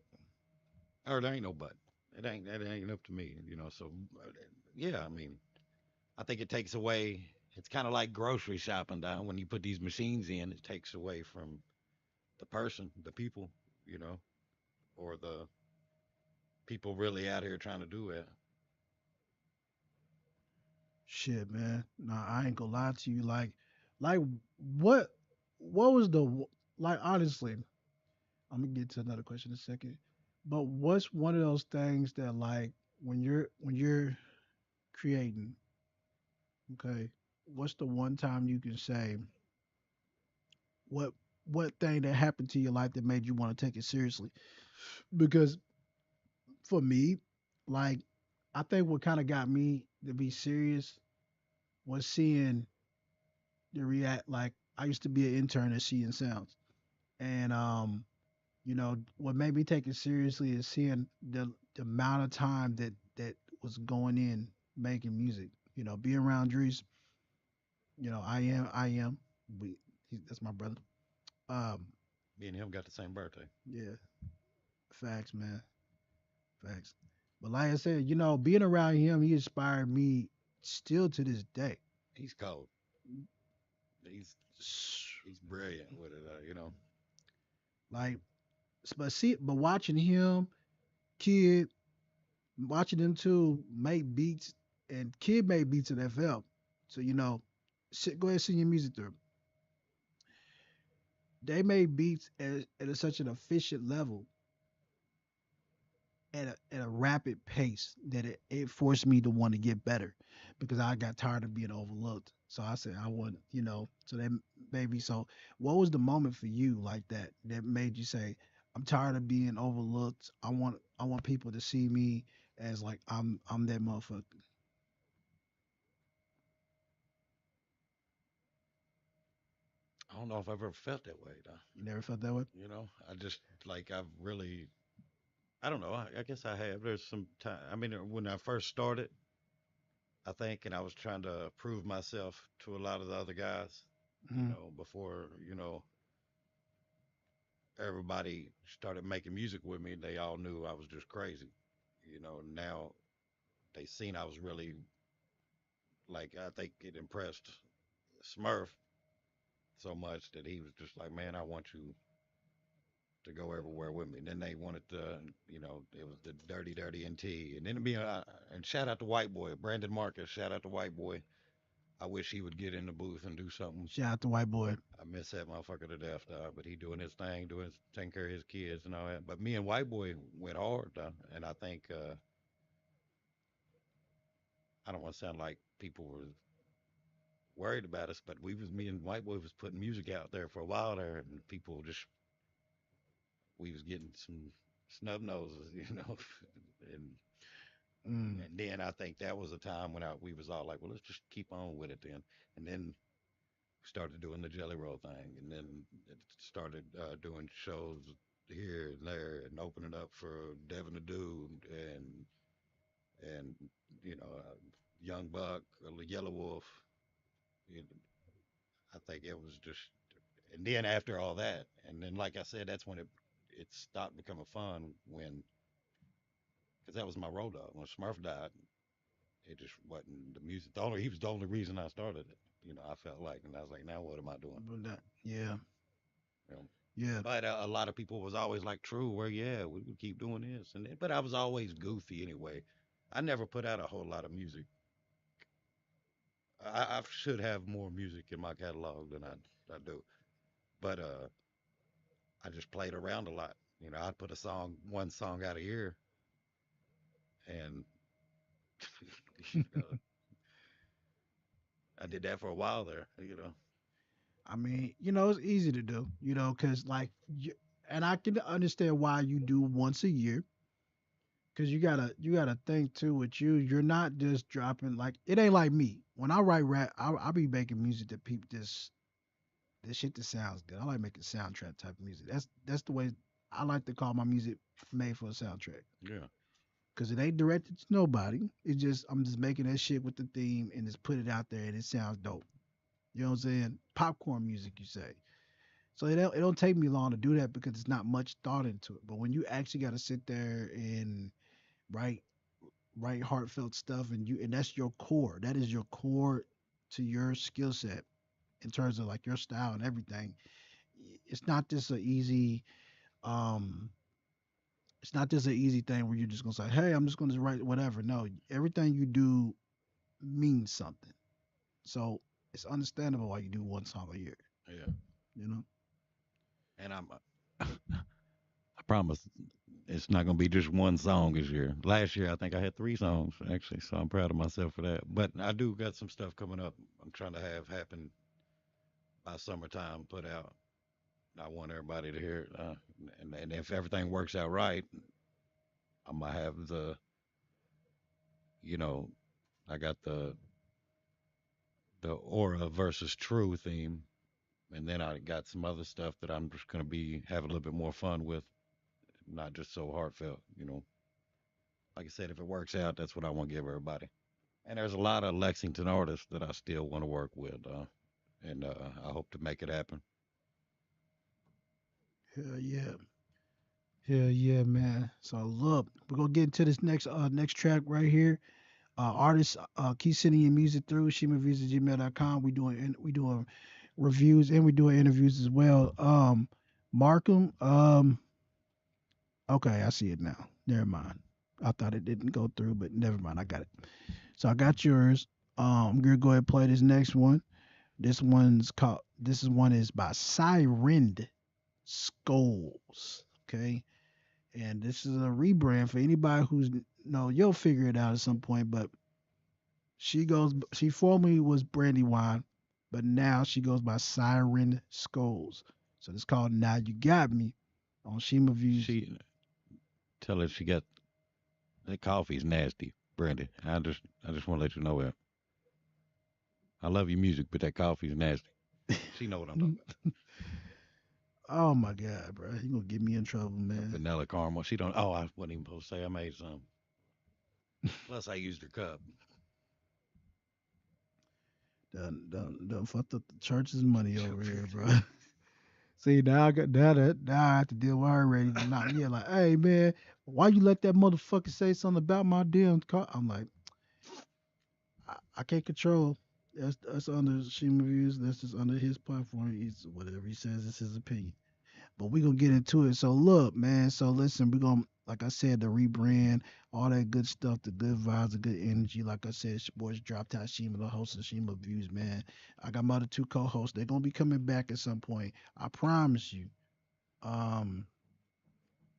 C: or there ain't no but. That ain't up to me, So yeah, I mean, I think it takes away. It's kind of like grocery shopping down when you put these machines in. It takes away from the person, the people, you know, or the people really out here trying to do it.
D: Shit, man. Nah, I ain't gonna lie to you. Like what, what was like? Honestly, I'm gonna get to another question in a second. But what's one of those things that like when you're creating, okay? What's the one time you can say what what thing that happened to your life that made you want to take it seriously? Because for me, like I think what kind of got me to be serious was seeing the react. Like I used to be an intern at Seeing Sounds, and what made me take it seriously is seeing the amount of time that was going in making music. Being around Drees, I am. That's my brother. Um,
C: Me and him got the same birthday.
D: yeah, facts, man, facts. But like I said, being around him, he inspired me still to this day.
C: He's cold. He's he's brilliant with it.
D: Like, but watching him, Kid, watching them two make beats, and Kid made beats in FL. So go ahead and sing your music through. They made beats such an efficient level at a rapid pace that it forced me to want to get better because I got tired of being overlooked. So I said I want, so that maybe so what was the moment for you like that made you say, I'm tired of being overlooked. I want people to see me as like I'm that motherfucker.
C: I don't know if I've ever felt that way though.
D: You never felt that way?
C: I just like I've really. I don't know. I guess I have. There's some time. I mean, when I first started, I think, and I was trying to prove myself to a lot of the other guys.
D: Mhm.
C: Before everybody started making music with me, they all knew I was just crazy. Now they seen I was really like I think it impressed Smurf so much that he was just like, man, I want you to go everywhere with me. And then they wanted to, it was the Dirty Dirty NT, and then it'd be and shout out to White Boy, Brandon Marcus, shout out to White Boy. I wish he would get in the booth and do something.
D: Shout out to White Boy.
C: I miss that motherfucker to death, dog. But he doing his thing, taking care of his kids and all that. But me and White Boy went hard, dog. And I think I don't want to sound like people were worried about us, but me and White Boy was putting music out there for a while there, and people just, we was getting some snub noses, and
D: Mm.
C: and then I think that was a time when we was all like, well, let's just keep on with it then, and then started doing the Jelly Roll thing, and then it started doing shows here and there, and opening up for Devin the Dude, and Young Buck, Yellow Wolf. You I think it was just, and then after all that, and then like I said, that's when it stopped becoming fun when, because that was my road dog. When Smurf died, it just wasn't the music. He was the only reason I started it. I felt like, and I was like, now what am I doing?
D: But yeah,
C: You know?
D: yeah.
C: But a lot of people was always like, True, where yeah, we would keep doing this, but I was always goofy anyway. I never put out a whole lot of music. I should have more music in my catalog than I do, but I just played around a lot. I'd put one song out a year, and you know, I did that for a while there.
D: I mean, it's easy to do, because like, and I can understand why you do once a year, because you gotta think too. With you, you're not just dropping like it ain't like me. When I write rap, I be making music that people just this shit that sounds good. I like making soundtrack type of music. That's the way I like to call my music made for a soundtrack.
C: Yeah,
D: Cause it ain't directed to nobody. It's just I'm just making that shit with the theme and just put it out there and it sounds dope. You know what I'm saying? Popcorn music, you say. So it don't take me long to do that because it's not much thought into it. But when you actually got to sit there and write write heartfelt stuff and that's your core. That is your core to your skill set in terms of like your style and everything. It's not just a easy um it's not just an easy thing where you're just gonna say, hey, I'm just gonna write whatever. No, everything you do means something. So it's understandable why you do one song a year.
C: yeah.
D: You know.
C: And I promise it's not gonna be just one song this year. Last year I think I had 3 songs actually, so I'm proud of myself for that. But I do got some stuff coming up. I'm trying to have happen by summertime, put out. I want everybody to hear it, and if everything works out right, I'm gonna have you know, I got the aura versus true theme, and then I got some other stuff that I'm just gonna be have a little bit more fun with, not just so heartfelt. Like I said, if it works out, that's what I want to give everybody. And there's a lot of Lexington artists that I still want to work with, and I hope to make it happen.
D: Hell yeah. Hell yeah, man. So look, we're gonna get into this next track right here. Artists keep sending your music through ShimaViews@gmail.com. We doing reviews and we doing interviews as well. Markham. Okay, I see it now. Never mind. I thought it didn't go through, but never mind. I got it. So I got yours. I'm gonna go ahead and play this next one. This one's called. This is one is by Siren Skulls. Okay, and this is a rebrand for anybody who's no. You'll figure it out at some point, but she formerly was Brandywine, but now she goes by Siren Skulls. So it's called Now You Got Me on Shima Views.
C: She tell her she got that coffee's nasty, Brandy. I just want to let you know that. I love your music, but that coffee's nasty. She know what I'm talking about.
D: Oh my God, bro. You gonna get me in trouble, man.
C: Vanilla caramel. She don't. Oh, I wasn't even supposed to say I made some. Plus, I used her cup.
D: Done fucked up the church's money over here, bro. See, now I got now I have to deal with her ready to knock me out. Like, hey man, why you let that motherfucker say something about my damn car? I'm like, I can't control. That's under Shima Views. That's just under his platform. He's whatever he says is his opinion. But we gonna get into it. So look, man. So listen, we gonna like I said, the rebrand, all that good stuff, the good vibes, the good energy. Like I said, it's your boys dropped out Shima, the host of Shima Views, man. I got my other 2 co-hosts. They're gonna be coming back at some point. I promise you. Um,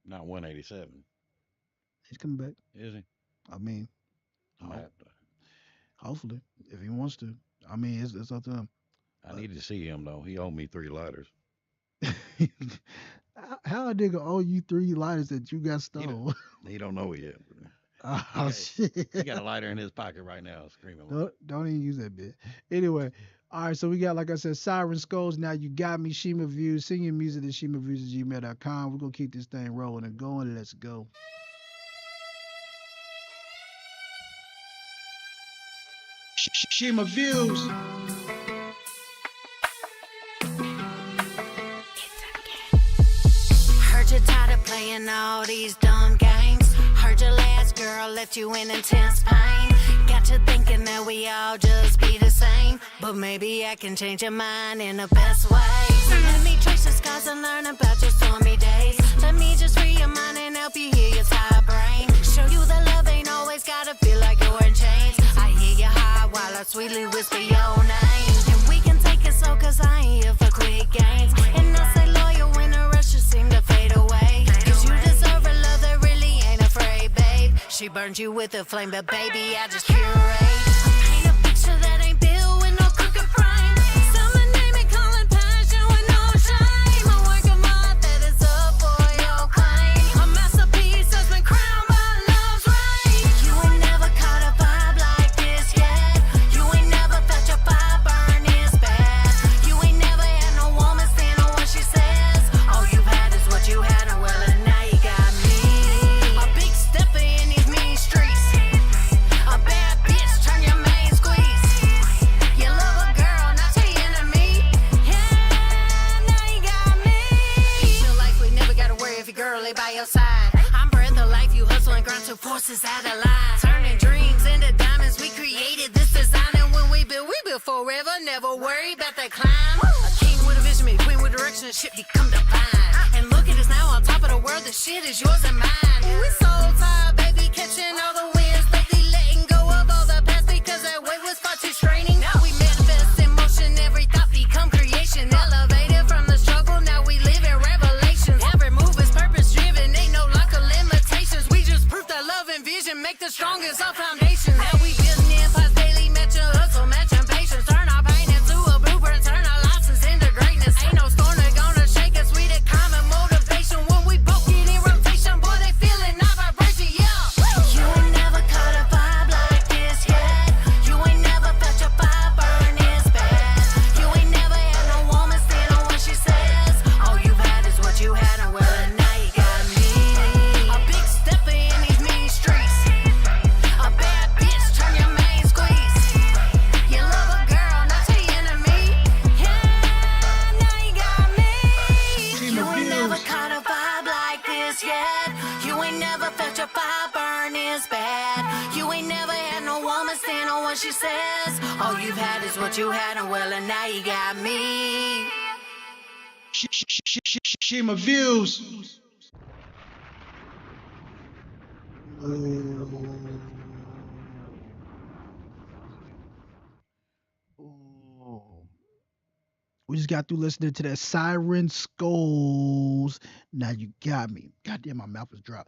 C: Not 187.
D: he's coming back.
C: Is he?
D: I mean,
C: I might have to.
D: hopefully, if he wants to. I mean, it's up to him.
C: I need to see him though. He owed me 3 lighters.
D: How a nigga owe you 3 lighters that you got
C: He don't,
D: stole?
C: he don't know it yet. He
D: Oh
C: got
D: shit!
C: he got a lighter in his pocket right now, screaming like.
D: Don't even use that bit. Anyway, all right. So we got, like I said, Siren Skulls. Now you got me. SHIMA Views. Send your music to ShimaViews@gmail.com. We're gonna keep this thing rolling and going. Let's go. SHIMA Views.
L: Heard you're tired of playing all these dumb games. Heard your last girl left you in intense pain. Got you thinking that we all just be the same. But maybe I can change your mind in the best way. So let me trace the scars and learn about your stormy days. Let me just free your mind and help you heal your tired brain. Show you that love ain't always gotta feel like you're in chains. I hear you high while I sweetly whisper your name. And we can take it slow cause I ain't here for quick gains. And I say loyal when the rush just seem to fade away. Cause you deserve a love that really ain't afraid, babe. She burned you with a flame, but baby, I just curate. I paint a picture that ain't built with no crooked frame. Someone name it, call it passion with no shame. A work of art that is up for your claim. A masterpiece that's been crowned by love's reign. You ain't never caught a vibe like this yet. You ain't never felt your fire burn this bad. You ain't never had no woman stand on what she says. All you've had is what you had, and well, and now you got me. A big stepper in these mean streets. A bad bitch, turn your main squeeze. You love a girl, not your enemy. Yeah, now you got me. Feel like we never gotta worry if your girl ain't by your side. I'm breath of life, you hustle and grind till forces out of line. Turning dreams into diamonds, we created this design. And when we build forever. Never worry about that climb. A king with a vision, a queen with direction, and shit become divine. And look at us now on top of the world, the shit is yours and mine. We so tired, baby, catching all the winds lately, letting go of all the past because that weight was far too straining. Now we manifest in motion, every thought become creation. Elevated from the struggle, now we live in revelations. Every move is purpose driven, ain't no lack of limitations. We just proof that love and vision make the strongest our foundation. Now we building empires daily, matching hustle, matching patience. Turn our pain into a blueprint, turn our losses into greatness. Ain't no storm that gonna shake us, we the common motivation. When we both get in rotation, boy, they feeling our vibration, yeah. You ain't never caught a vibe like this yet. You ain't never felt your fire burn this bad. You ain't never had no woman stand on what she says. All you've had is what you had, and well, and now you got me. A big stepper in these mean streets. A bad bitch, turn your main squeeze. You love a girl, not your enemy. Yeah, now you got me. You ain't never caught a vibe like this yet. You ain't never felt your fire burn this bad. You ain't never had no woman stand on what she says. All you've had is what you had, and well, and now you got me.
D: SHIMA Views. Oh. We just got through listening to that Siren Skulls. Now you got me. Goddamn, my mouth is dry.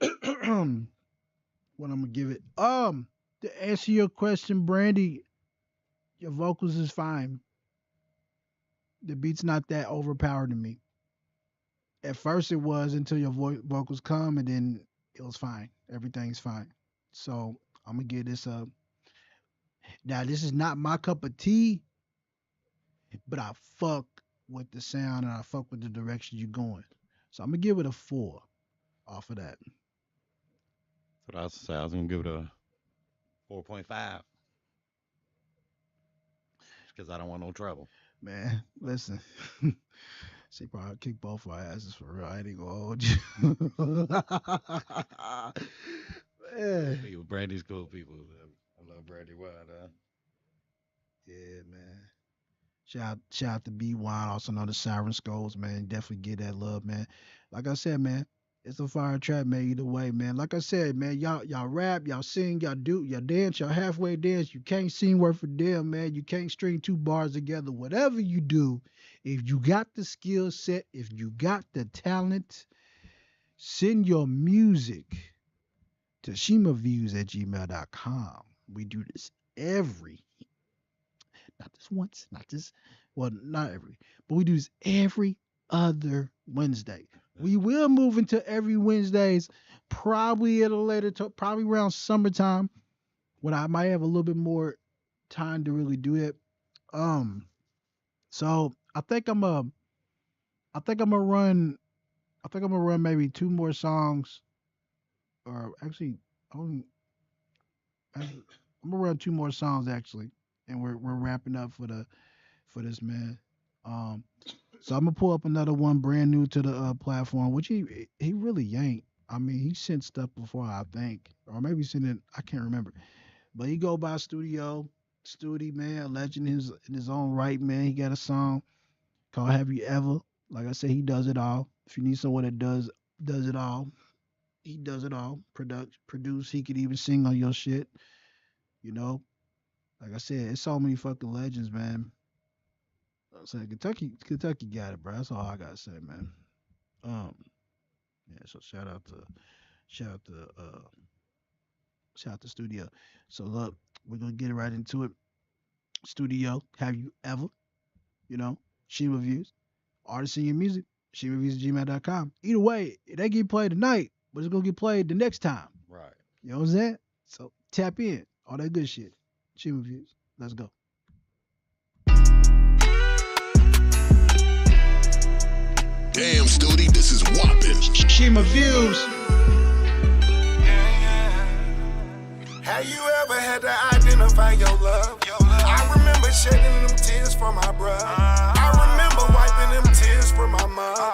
D: What I'm gonna give it. To answer your question, Brandy, your vocals is fine. The beat's not that overpowered to me. At first it was until your vocals come, and then it was fine. Everything's fine. So I'm gonna give this a. Now this is not my cup of tea, but I fuck with the sound and I fuck with the direction you're going. So I'm gonna give it a 4 off of that.
C: That's what I was say. I was gonna give it a 4.5 because I don't want no trouble.
D: Man, listen. She probably kick both our asses for real. I ain't gonna hold you. Man.
C: People, Brandy's cool people. I love Brandy Wine.
D: Yeah, man. Shout out to B Wine, also known as Siren Skulls, man. Definitely get that love, man. Like I said, man, it's a fire trap, man. Either way, man. Like I said, man, y'all rap, y'all sing, y'all dance, y'all halfway dance. You can't sing word for damn, man. You can't string 2 bars together. Whatever you do, if you got the skill set, if you got the talent, send your music to ShimaViews@gmail.com. We do this every not this once, not this. Well, not every, but we do this every other Wednesday. We will move into every Wednesdays, probably at a later, probably around summertime, when I might have a little bit more time to really do it. Um, so I think I'm gonna run, I think I'm gonna run maybe two more songs, or actually, I'm, I'm gonna run two more songs actually, and we're wrapping up for this man. Um, so I'm gonna pull up another one brand new to the platform, which he really ain't. I mean, he sent stuff before, I think, or maybe sent it. I can't remember, but he go by Studi, man, a legend in his own right, man. He got a song called "Have You Ever." Like I said, he does it all. If you need someone that does it all, he does it all. Produce. He could even sing on your shit. You know, like I said, it's so many fucking legends, man. I'm saying Kentucky got it, bro. That's all I gotta say, man. Um, yeah. So shout out to shout out to Studio. So look, we're gonna get right into it. Studio, have you ever? You know, SHIMA Views, artists in your music, SHIMAViews@gmail.com. Either way, it ain't get played tonight, but it's gonna get played the next time.
C: Right.
D: You know what I'm saying? So tap in, all that good shit. SHIMA Views. Let's go.
M: Damn, Studi, this is whopping.
D: SHIMA Views.
N: Have you ever had to identify your love? I remember shedding them tears for my brother. I remember wiping them tears for my mom.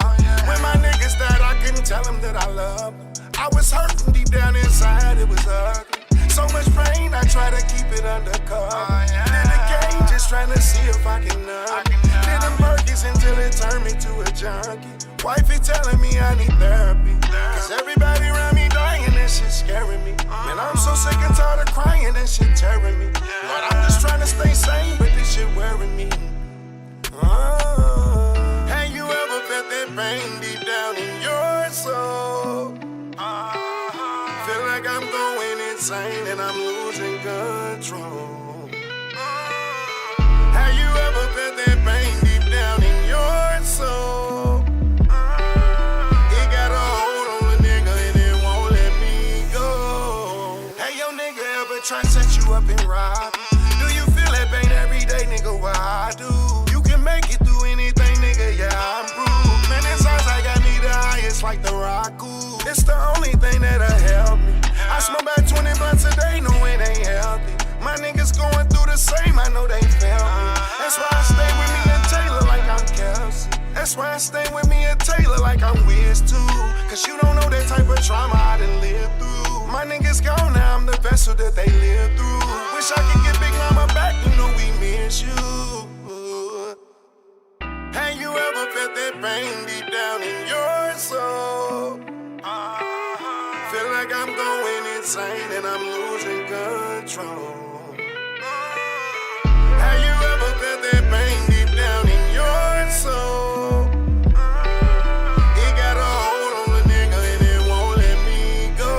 N: When my niggas died, I couldn't tell them that I loved them. I was hurting deep down inside, it was ugly. So much pain, I try to keep it undercover. Did the game just trying to see if I can Did them burgers until it turned me to a junkie. Wifey telling me I need therapy. Cause everybody around me dying, that shit scaring me. Man, I'm so sick and tired of crying, that shit tearing me. But I'm just trying to stay sane, but this shit wearing me. Have you ever felt that pain deep down in your soul? Feel like I'm going insane and I'm losing control. Have you ever felt that pain deep down in your soul? It got a hold on a nigga and it won't let me go. Hey, your nigga ever try to set you up and rob you? Do you feel that pain every day, nigga? Why I do? You can make it through anything, nigga, yeah, I'm proved. Man, it sounds like I need the highest like the Roku. It's the only thing that'll help me. I smoke about 20 blunts a day, no it ain't healthy. My niggas going through the same, I know they feel me. That's why I stay with me and Taylor like I'm Kelsey. That's why I stay with me and Taylor like I'm Wiz too. Cause you don't know that type of trauma I done lived through. My niggas gone now, I'm the vessel that they live through. Wish I could get Big Mama back, you know we miss you. Have you ever felt that pain deep down in your soul? Feel like I'm going insane and I'm losing control. Have you ever felt that pain deep down in your soul? It got a hold on a nigga and it won't let me go.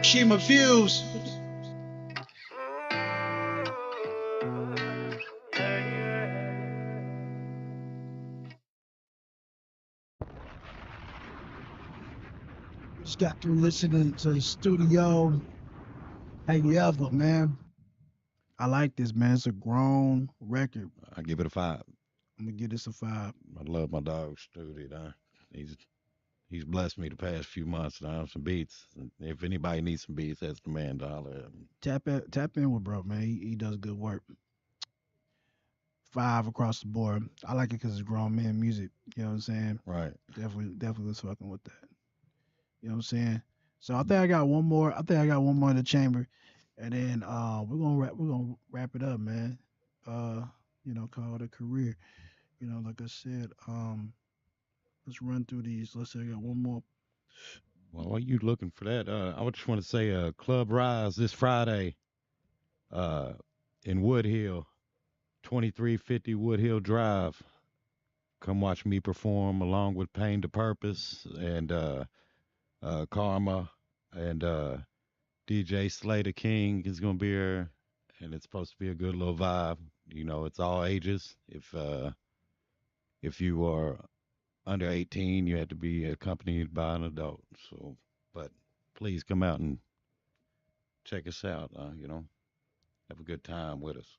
D: SHIMA Views. Just got through listening to the Studio. Hey, you ever, man? I like this, man. It's a grown record.
C: I give it a 5.
D: I'm gonna give this a 5.
C: I love my dog Studi. He's blessed me the past few months now. Some beats. If anybody needs some beats, that's the man to holler at.
D: Tap in with bro, man. He does good work. 5 across the board. I like it because it's grown man music. You know what I'm saying?
C: Right.
D: Definitely was fucking with that. You know what I'm saying? So I think I got one more. I think I got one more in the chamber, and then we're gonna wrap it up, man. You know, call it a career. You know, like I said, let's run through these. Let's say I got one more.
C: Well, while you looking for that, I would just want to say, Club Rise this Friday, in Wood Hill, 2350 Wood Hill Drive. Come watch me perform along with Pain to Purpose and Karma and DJ Slater King is gonna be here, and it's supposed to be a good little vibe. You know, it's all ages. If you are under 18, you have to be accompanied by an adult. So, but please come out and check us out. You know, have a good time with us.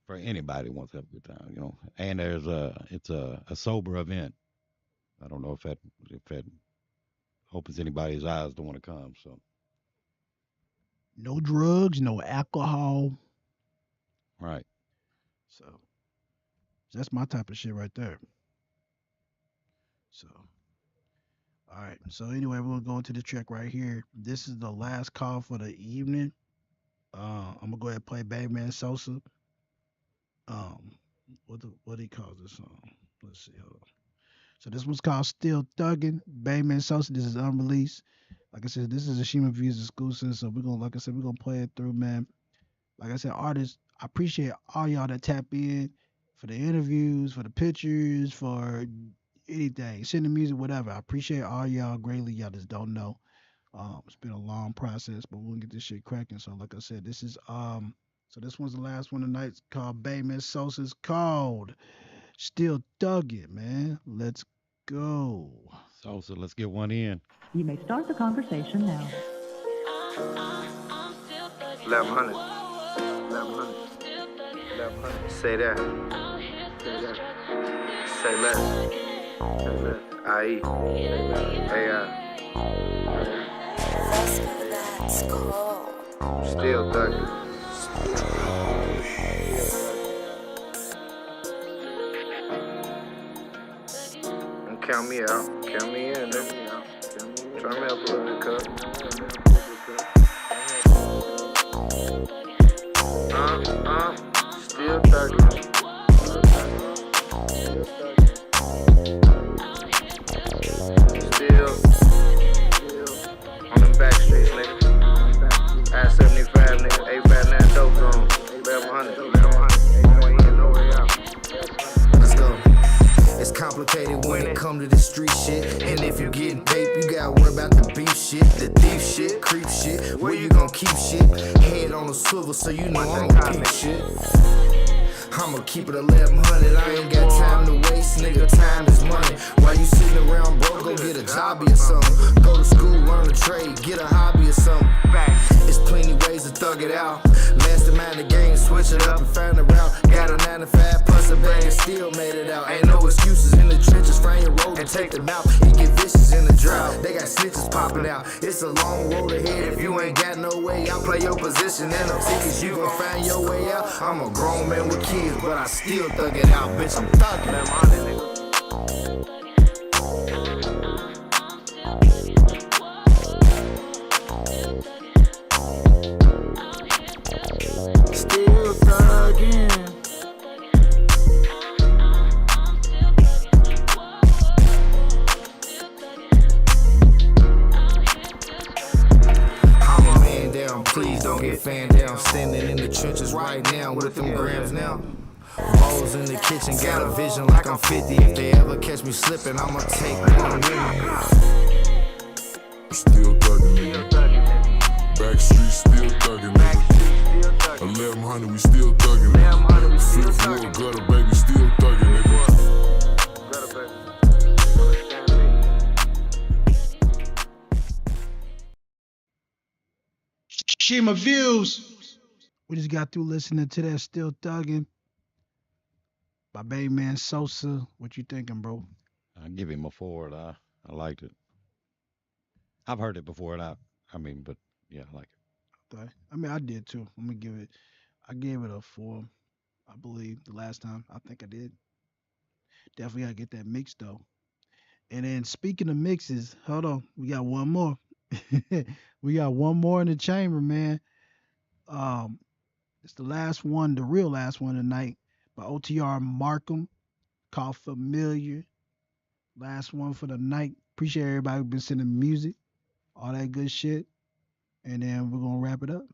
C: For anybody who wants to have a good time, you know. And it's a sober event. I don't know if that opens anybody's eyes to want to come. So,
D: No drugs, no alcohol.
C: right.
D: So that's my type of shit right there. So all right. So anyway, we're gonna go into the track right here. This is the last call for the evening. I'm gonna go ahead and play Babyman Sosa. Um, what do he call this song? Let's see. Hold on. So this one's called Still Thuggin'. Babyman Sosa. This is unreleased. Like I said, this is a SHIMA Views exclusive. So we're gonna, like I said, we're gonna play it through, man. Like I said, artists, I appreciate all y'all that tap in for the interviews, for the pictures, for anything, send the music, whatever. I appreciate all y'all greatly. Y'all just don't know. It's been a long process, but we'll get this shit cracking. So, like I said, this is so this one's the last one tonight. It's called Bayman Sosa's called Still Thuggin', man. Let's go.
C: Sosa, let's get one in.
O: You may start the conversation now.
P: 1100. 1100. 1100. Say that. Say that. Say less. Say less. I.E. AI. Still thugging. And count me out. Count me in, nigga. Try me up a little bit, cuz. Still thugging. Still on them back streets, nigga. I-75, nigga. 859 dope zone. 1100. 1100. No way in, no way out. Let's go. It's complicated when it come to the street shit. And if you getting paid, you gotta worry about the beef shit, the thief shit, creep shit. Where you gon' keep shit? Head on a swivel, so you know I'm gon' peep shit. I'ma keep it 1100. I ain't got time to waste, nigga. Time is money. While you sitting around broke, go get a job or something. Go to school, learn a trade, get a hobby or something. It's plenty ways to thug it out. Last amount of game, switch it up and find a route. Got a 9 to 5 plus a bag and still made it out. Ain't no excuses in the trenches. Frame your road and take them out. He get vicious in the drought. They got snitches popping out. It's a long road ahead. If you ain't got no way out, play your position and them tickets. You gon' find your way out. I'm a grown man with kids, but I still thug it out. Bitch, I'm thugging. Man, money, nigga. Still thugging. I'm a man down, please don't get fanned down. Standing in the trenches right now with them grams now. Balls in the kitchen, got a vision like I'm 50. If they ever catch me slipping, I'ma take one with me.
Q: Still thugging, nigga. Back street, still thugging, nigga. 1100, we still thugging, nigga. Fifth ward, gutter, baby, still thugging, nigga.
D: SHIMA Views. We just got through listening to that Still Thuggin' by Babyman Sosa. What you thinking, bro?
C: I give him a 4. I liked it. I've heard it before, but yeah, I like it.
D: Okay. I mean, I did too. I gave it a 4. I believe the last time. I think I did. Definitely gotta get that mix though. And then speaking of mixes, hold on, we got one more. We got one more in the chamber, man. It's the last one, the real last one tonight by OTR Markham, called Familiar. Last one for the night. Appreciate everybody who's been sending music, all that good shit. And then we're gonna wrap it up.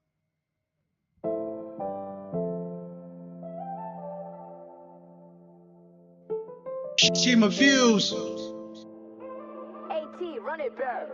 D: SHIMA Views.
R: AT, run it back.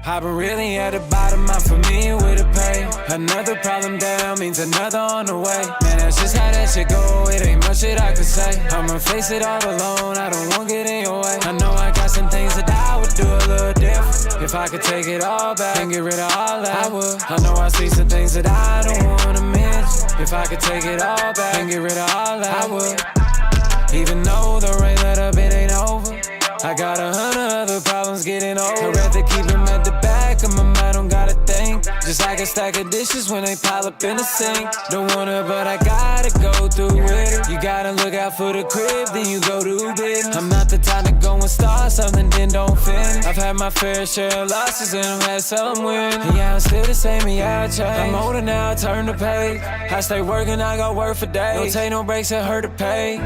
R: I've been really at the bottom, I'm familiar with the pain. Another problem down means another on the way. Man, that's just how that shit go, it ain't much that I could say. I'ma face it all alone, I don't wanna get in your way. I know I got some things that I would do a little different. If I could take it all back and get rid of all that, I would. I know I see some things that I don't wanna miss. If I could take it all back and get rid of all that, I would. Even though the rain let up, it ain't over. I got 100 other problems getting old. I'd rather keep them at the back of my mind, don't gotta think. Just like a stack of dishes when they pile up in the sink. Don't wanna, but I gotta go through it. You gotta look out for the crib, then you go to business. I'm not the type to go and start something, then don't finish. I've had my fair share of losses and I've had some wins. And yeah, I'm still the same, and yeah, I changed. I'm older now, I turn the page. I stay working, I go work for days. Don't take no breaks, it hurt to pay.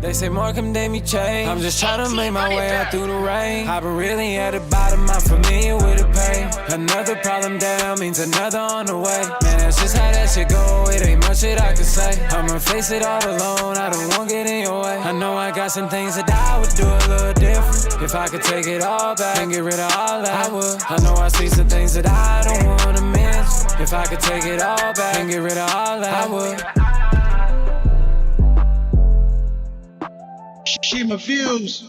R: They say Markham, damn, you change. I'm just trying to make my way out through the rain. I've been really at the bottom, I'm familiar with the pain. Another problem down means another on the way. Man, that's just how that shit go, it ain't much that I can say. I'ma face it all alone, I don't wanna get in your way. I know I got some things that I would do a little different. If I could take it all back and get rid of all that, I would. I know I see some things that I don't wanna miss. If I could take it all back and get rid of all that, I would.
D: SHIMA Views.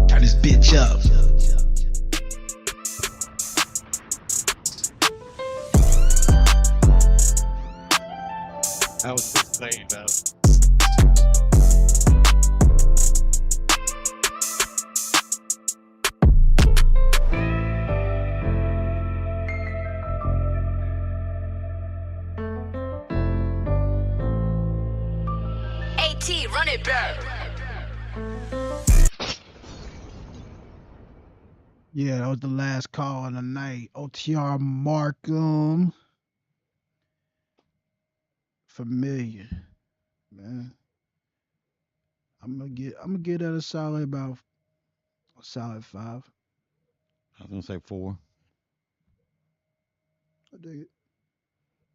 D: Turn this bitch up.
C: I was just playing about.
L: Run it back.
D: Yeah, that was the last call of the night. OTR Markham. Familiar. Man. I'm gonna get that a solid 5.
C: I was gonna say 4.
D: I dig it.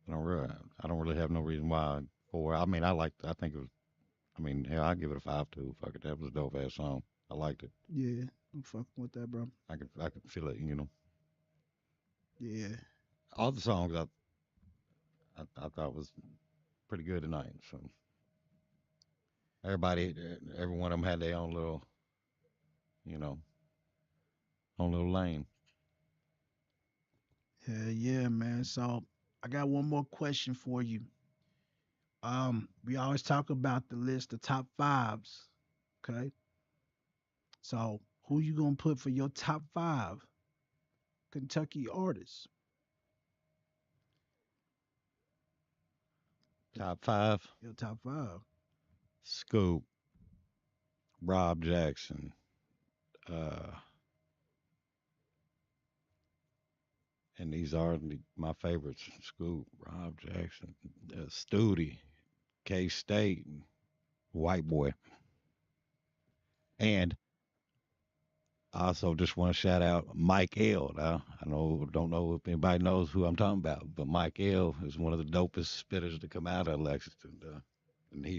C: I don't really have no reason why 4. I mean, I think it was. I mean, hell, I'll give it a 5 too. Fuck it, that was a dope ass song. I liked it.
D: Yeah, I'm fucking with that, bro.
C: I could feel it, you know.
D: Yeah.
C: All the songs I thought was pretty good tonight. So every one of them had their own little, you know, own little lane.
D: Hell yeah, man. So I got one more question for you. We always talk about the list of top fives. Okay. So who you gonna put for your top 5 Kentucky artists?
C: Top 5:
D: Your top 5.
C: Scoop, Rob Jackson, uh, and these are my favorites: Scoop, Rob Jackson, Studi, K State, White Boy, and I also just want to shout out Mike L. Now, don't know if anybody knows who I'm talking about, but Mike L. is one of the dopest spitters to come out of Lexington, and he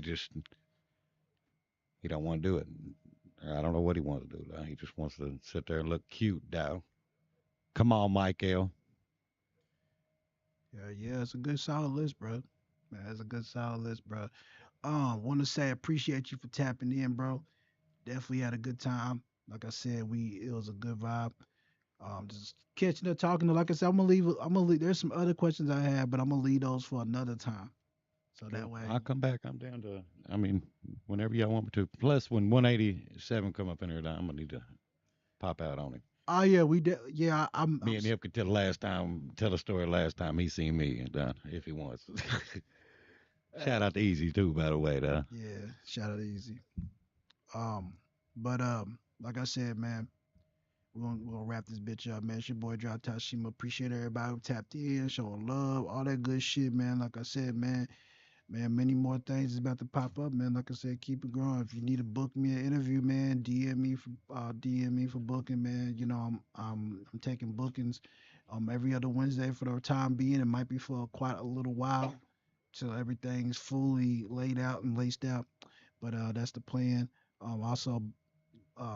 C: don't want to do it. I don't know what he wants to do. He just wants to sit there and look cute, now. Come on, Mike L.
D: Yeah, it's a good solid list, bro. Man, it's a good solid list, bro. Want to say appreciate you for tapping in, bro. Definitely had a good time. Like I said, it was a good vibe. Just catching up, talking. Like I said, I'm gonna leave. There's some other questions I have, but I'm gonna leave those for another time. So that way,
C: I'll come back. I'm down to. I mean, whenever y'all want me to. Plus, when 187 come up in here, I'm gonna need to pop out on him.
D: Oh yeah, yeah.
C: Me and him could tell the story last time he seen me, if he wants. Shout out to Easy too, by the way, though.
D: Yeah, shout out to Easy. But like I said, man, we're gonna wrap this bitch up, man. It's your boy Drop Top Shima. Appreciate everybody who tapped in, showing love, all that good shit, man. Like I said, man, many more things is about to pop up, man. Like I said, keep it growing. If you need to book me an interview, man, DM me for booking, man. You know, I'm taking bookings every other Wednesday for the time being. It might be for quite a little while till everything's fully laid out and laced out. But that's the plan. Also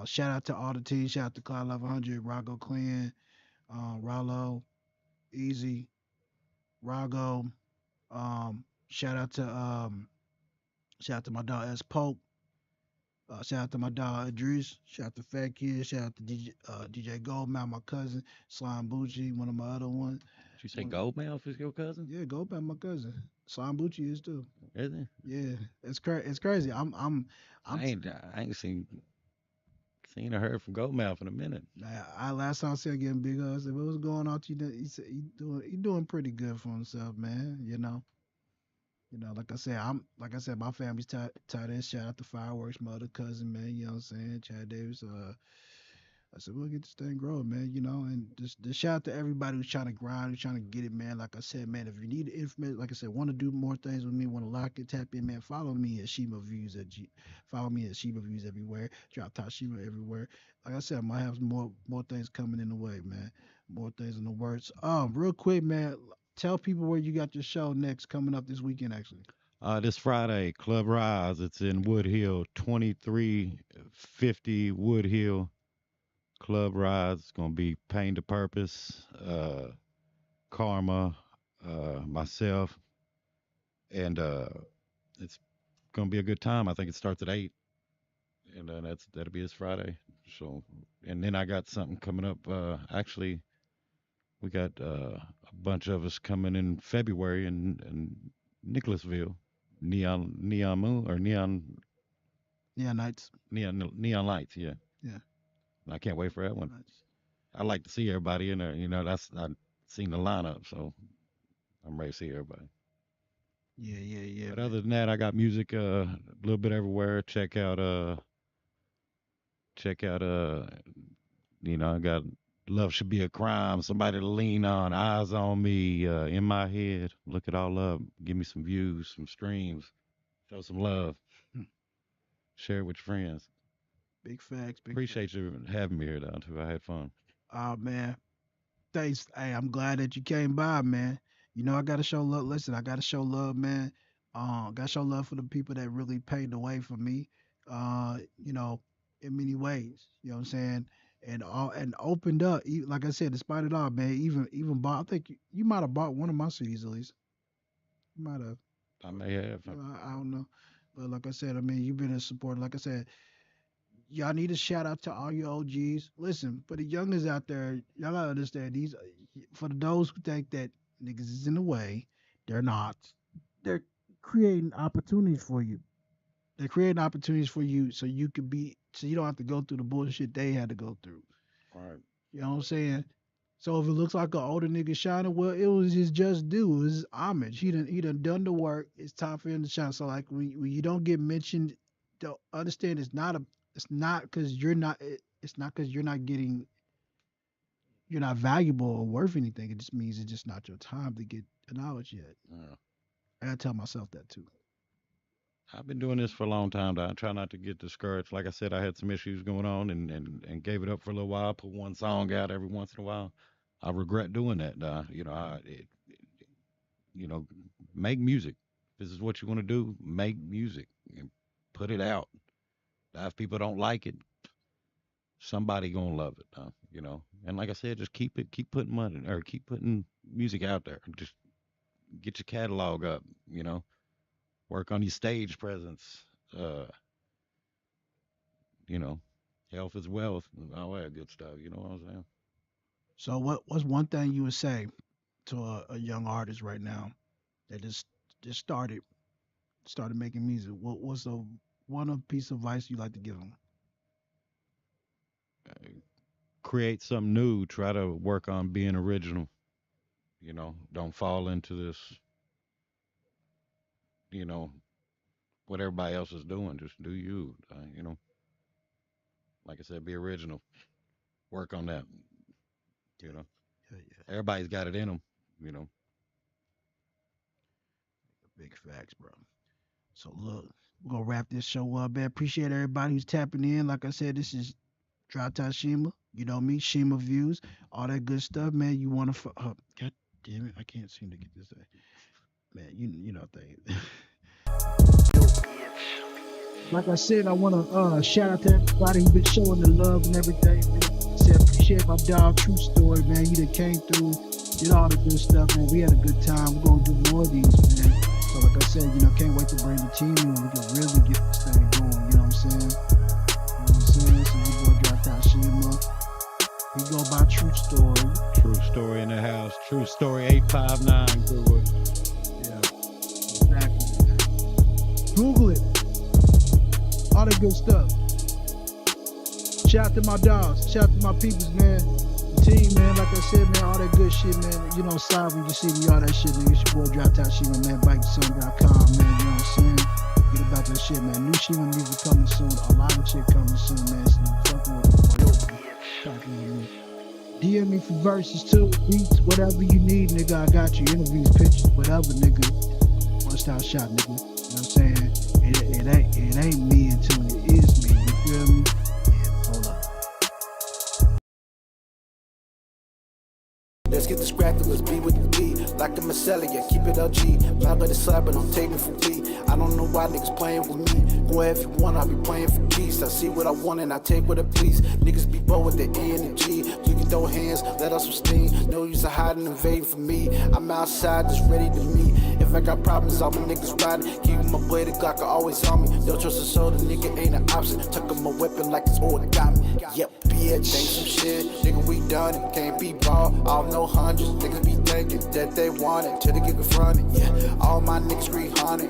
D: Shout out to all the teams. Shout out to Cloud 1100, Rago Clan, Rollo, Easy, Rago. Shout out to my dog S Pope. Shout out to my dog Idris. Shout out to Fat Kid. Shout out to DJ Goldmouth, my cousin. Slime Bucci, one of my other ones.
C: Did you say Goldmouth is your cousin?
D: Yeah, Goldmouth, my cousin. Slime Bucci is too.
C: Is it?
D: Yeah, it's crazy.
C: I ain't seen or heard from Goldmouth in a minute.
D: I last time I said getting big hugs. I said, what was going on? He said he doing pretty good for himself, man. Like I said, my family's tied in. Shout out to Fireworks, my other cousin, man. You know what I'm saying? Chad Davis. I said, we'll get this thing growing, man. And just shout out to everybody who's trying to grind, who's trying to get it, man. Like I said, man, if you need information, like I said, want to do more things with me, want to lock it, tap in, man, follow me at SHIMA Views follow me at SHIMA Views everywhere. Drop Top SHIMA everywhere. Like I said, I might have more things coming in the way, man. More things in the works. Real quick, man, tell people where you got your show next coming up this weekend, actually.
C: This Friday, Club Rise. It's in Wood Hill, 2350 Wood Hill. Club Rise. It's gonna be Pain to Purpose, Karma, myself, and it's gonna be a good time. I think it starts at 8, and that'll be this Friday. So, and then I got something coming up. Actually, we got a bunch of us coming in February in Nicholasville, Neon Moon or Neon
D: Nights.
C: Neon Lights. Yeah.
D: Yeah.
C: I can't wait for that one. I like to see everybody in there. I've seen the lineup, so I'm ready to see everybody.
D: Yeah.
C: But other than that, I got music a little bit everywhere. Check out I got Love Should Be a Crime, Somebody to Lean On, Eyes on Me, In My Head. Look it all up. Give me some views, some streams. Show some love. Share it with your friends.
D: Big facts.
C: Appreciate you having me here, down too. I had fun.
D: Man. Thanks. Hey, I'm glad that you came by, man. I gotta show love. Listen, I gotta show love, man. Gotta show love for the people that really paved the way for me. In many ways. You know what I'm saying? And opened up. Like I said, despite it all, man. Even bought. I think you might have bought one of my CDs at least. You might have.
C: I may have.
D: I don't know, but like I said, I mean, you've been a supporter. Like I said, y'all need a shout out to all your OGs. Listen, for the youngers out there, y'all gotta understand these. For those who think that niggas is in the way, they're not. They're creating opportunities for you. They're creating opportunities for you so you could be, so you don't have to go through the bullshit they had to go through.
C: Right.
D: You know what I'm saying? So if it looks like an older nigga shining, well, it was his just due. It was his homage. He done the work. It's time for him to shine. So like when you don't get mentioned, don't understand it's not because you're not valuable or worth anything. It just means it's just not your time to get acknowledged yet.
C: Yeah.
D: I gotta tell myself that too.
C: I've been doing this for a long time. I try not to get discouraged. Like I said, I had some issues going on and gave it up for a little while. Put one song out every once in a while. I regret doing that. Make music. If this is what you want to do, make music and put it out. If people don't like it, somebody gonna love it. And like I said, just keep putting music out there. Just get your catalog up. Work on your stage presence. Health is wealth and all that good stuff. You know what I'm saying?
D: So what's one thing you would say to a young artist right now that just started making music? What's the one piece of advice you like to give them?
C: Create something new. Try to work on being original. Don't fall into this. What everybody else is doing. Just do you. Like I said, be original. Work on that.
D: Yeah.
C: Everybody's got it in them.
D: Big facts, bro. So look, we're gonna wrap this show up, man. Appreciate everybody who's tapping in. Like I said, this is Drop Top SHIMA. You know me, SHIMA Views, all that good stuff, man. You wanna God damn it, I can't seem to get this thing. Man, you know thing. Like I said, I want to shout out to everybody who's been showing the love and everything. Man. I said, appreciate my dog, Tru Story, man. You done came through, did all the good stuff, man. We had a good time. We're going to do more of these, man. So like I said, can't wait to bring the team in. We can really get this thing going, you know what I'm saying? So we go drop out SHIMA. We go by Tru Story.
C: Tru Story in the house. Tru Story 859. Google it.
D: Yeah, exactly. Google it. All that good stuff. Shout out to my dogs. Shout out to my peoples, man. The team, man. Like I said, man, all that good shit, man. Sorry when you see me, all that shit, man. It's your boy Drop Top SHIMA, man. BikeTheSun.com, man. You know what I'm saying? Get about that shit, man. New SHIMA music coming soon. A lot of shit coming soon, man. So fucking with me. DM me for verses too, beats, whatever you need, nigga. I got you. Interviews, pictures, whatever, nigga. One style shot, nigga. You know what I'm saying? It ain't me until it is me. You feel me? Yeah, hold up.
B: Let's get distracted, let's be with the beat. Like a Marcellia, yeah, keep it LG. Mad by the slap, but don't take me for T. I don't know why niggas playing with me. Boy, if you want, I'll be playing for keys. I see what I want and I take what I please. Niggas be bold with the E and the G. You can throw hands, let out some steam. No use of hiding and invading from me. I'm outside, just ready to meet. If I got problems, all my niggas riding. Keeping my blade, the Glock are always on me. Don't trust a soul, the nigga ain't an option. Tucking my weapon like it's origami. Yep, bitch, ain't some shit. Nigga, we done it, can't be ball. All no hundreds, niggas be thinking that they want it till they get confronted. Yeah, all my niggas 300.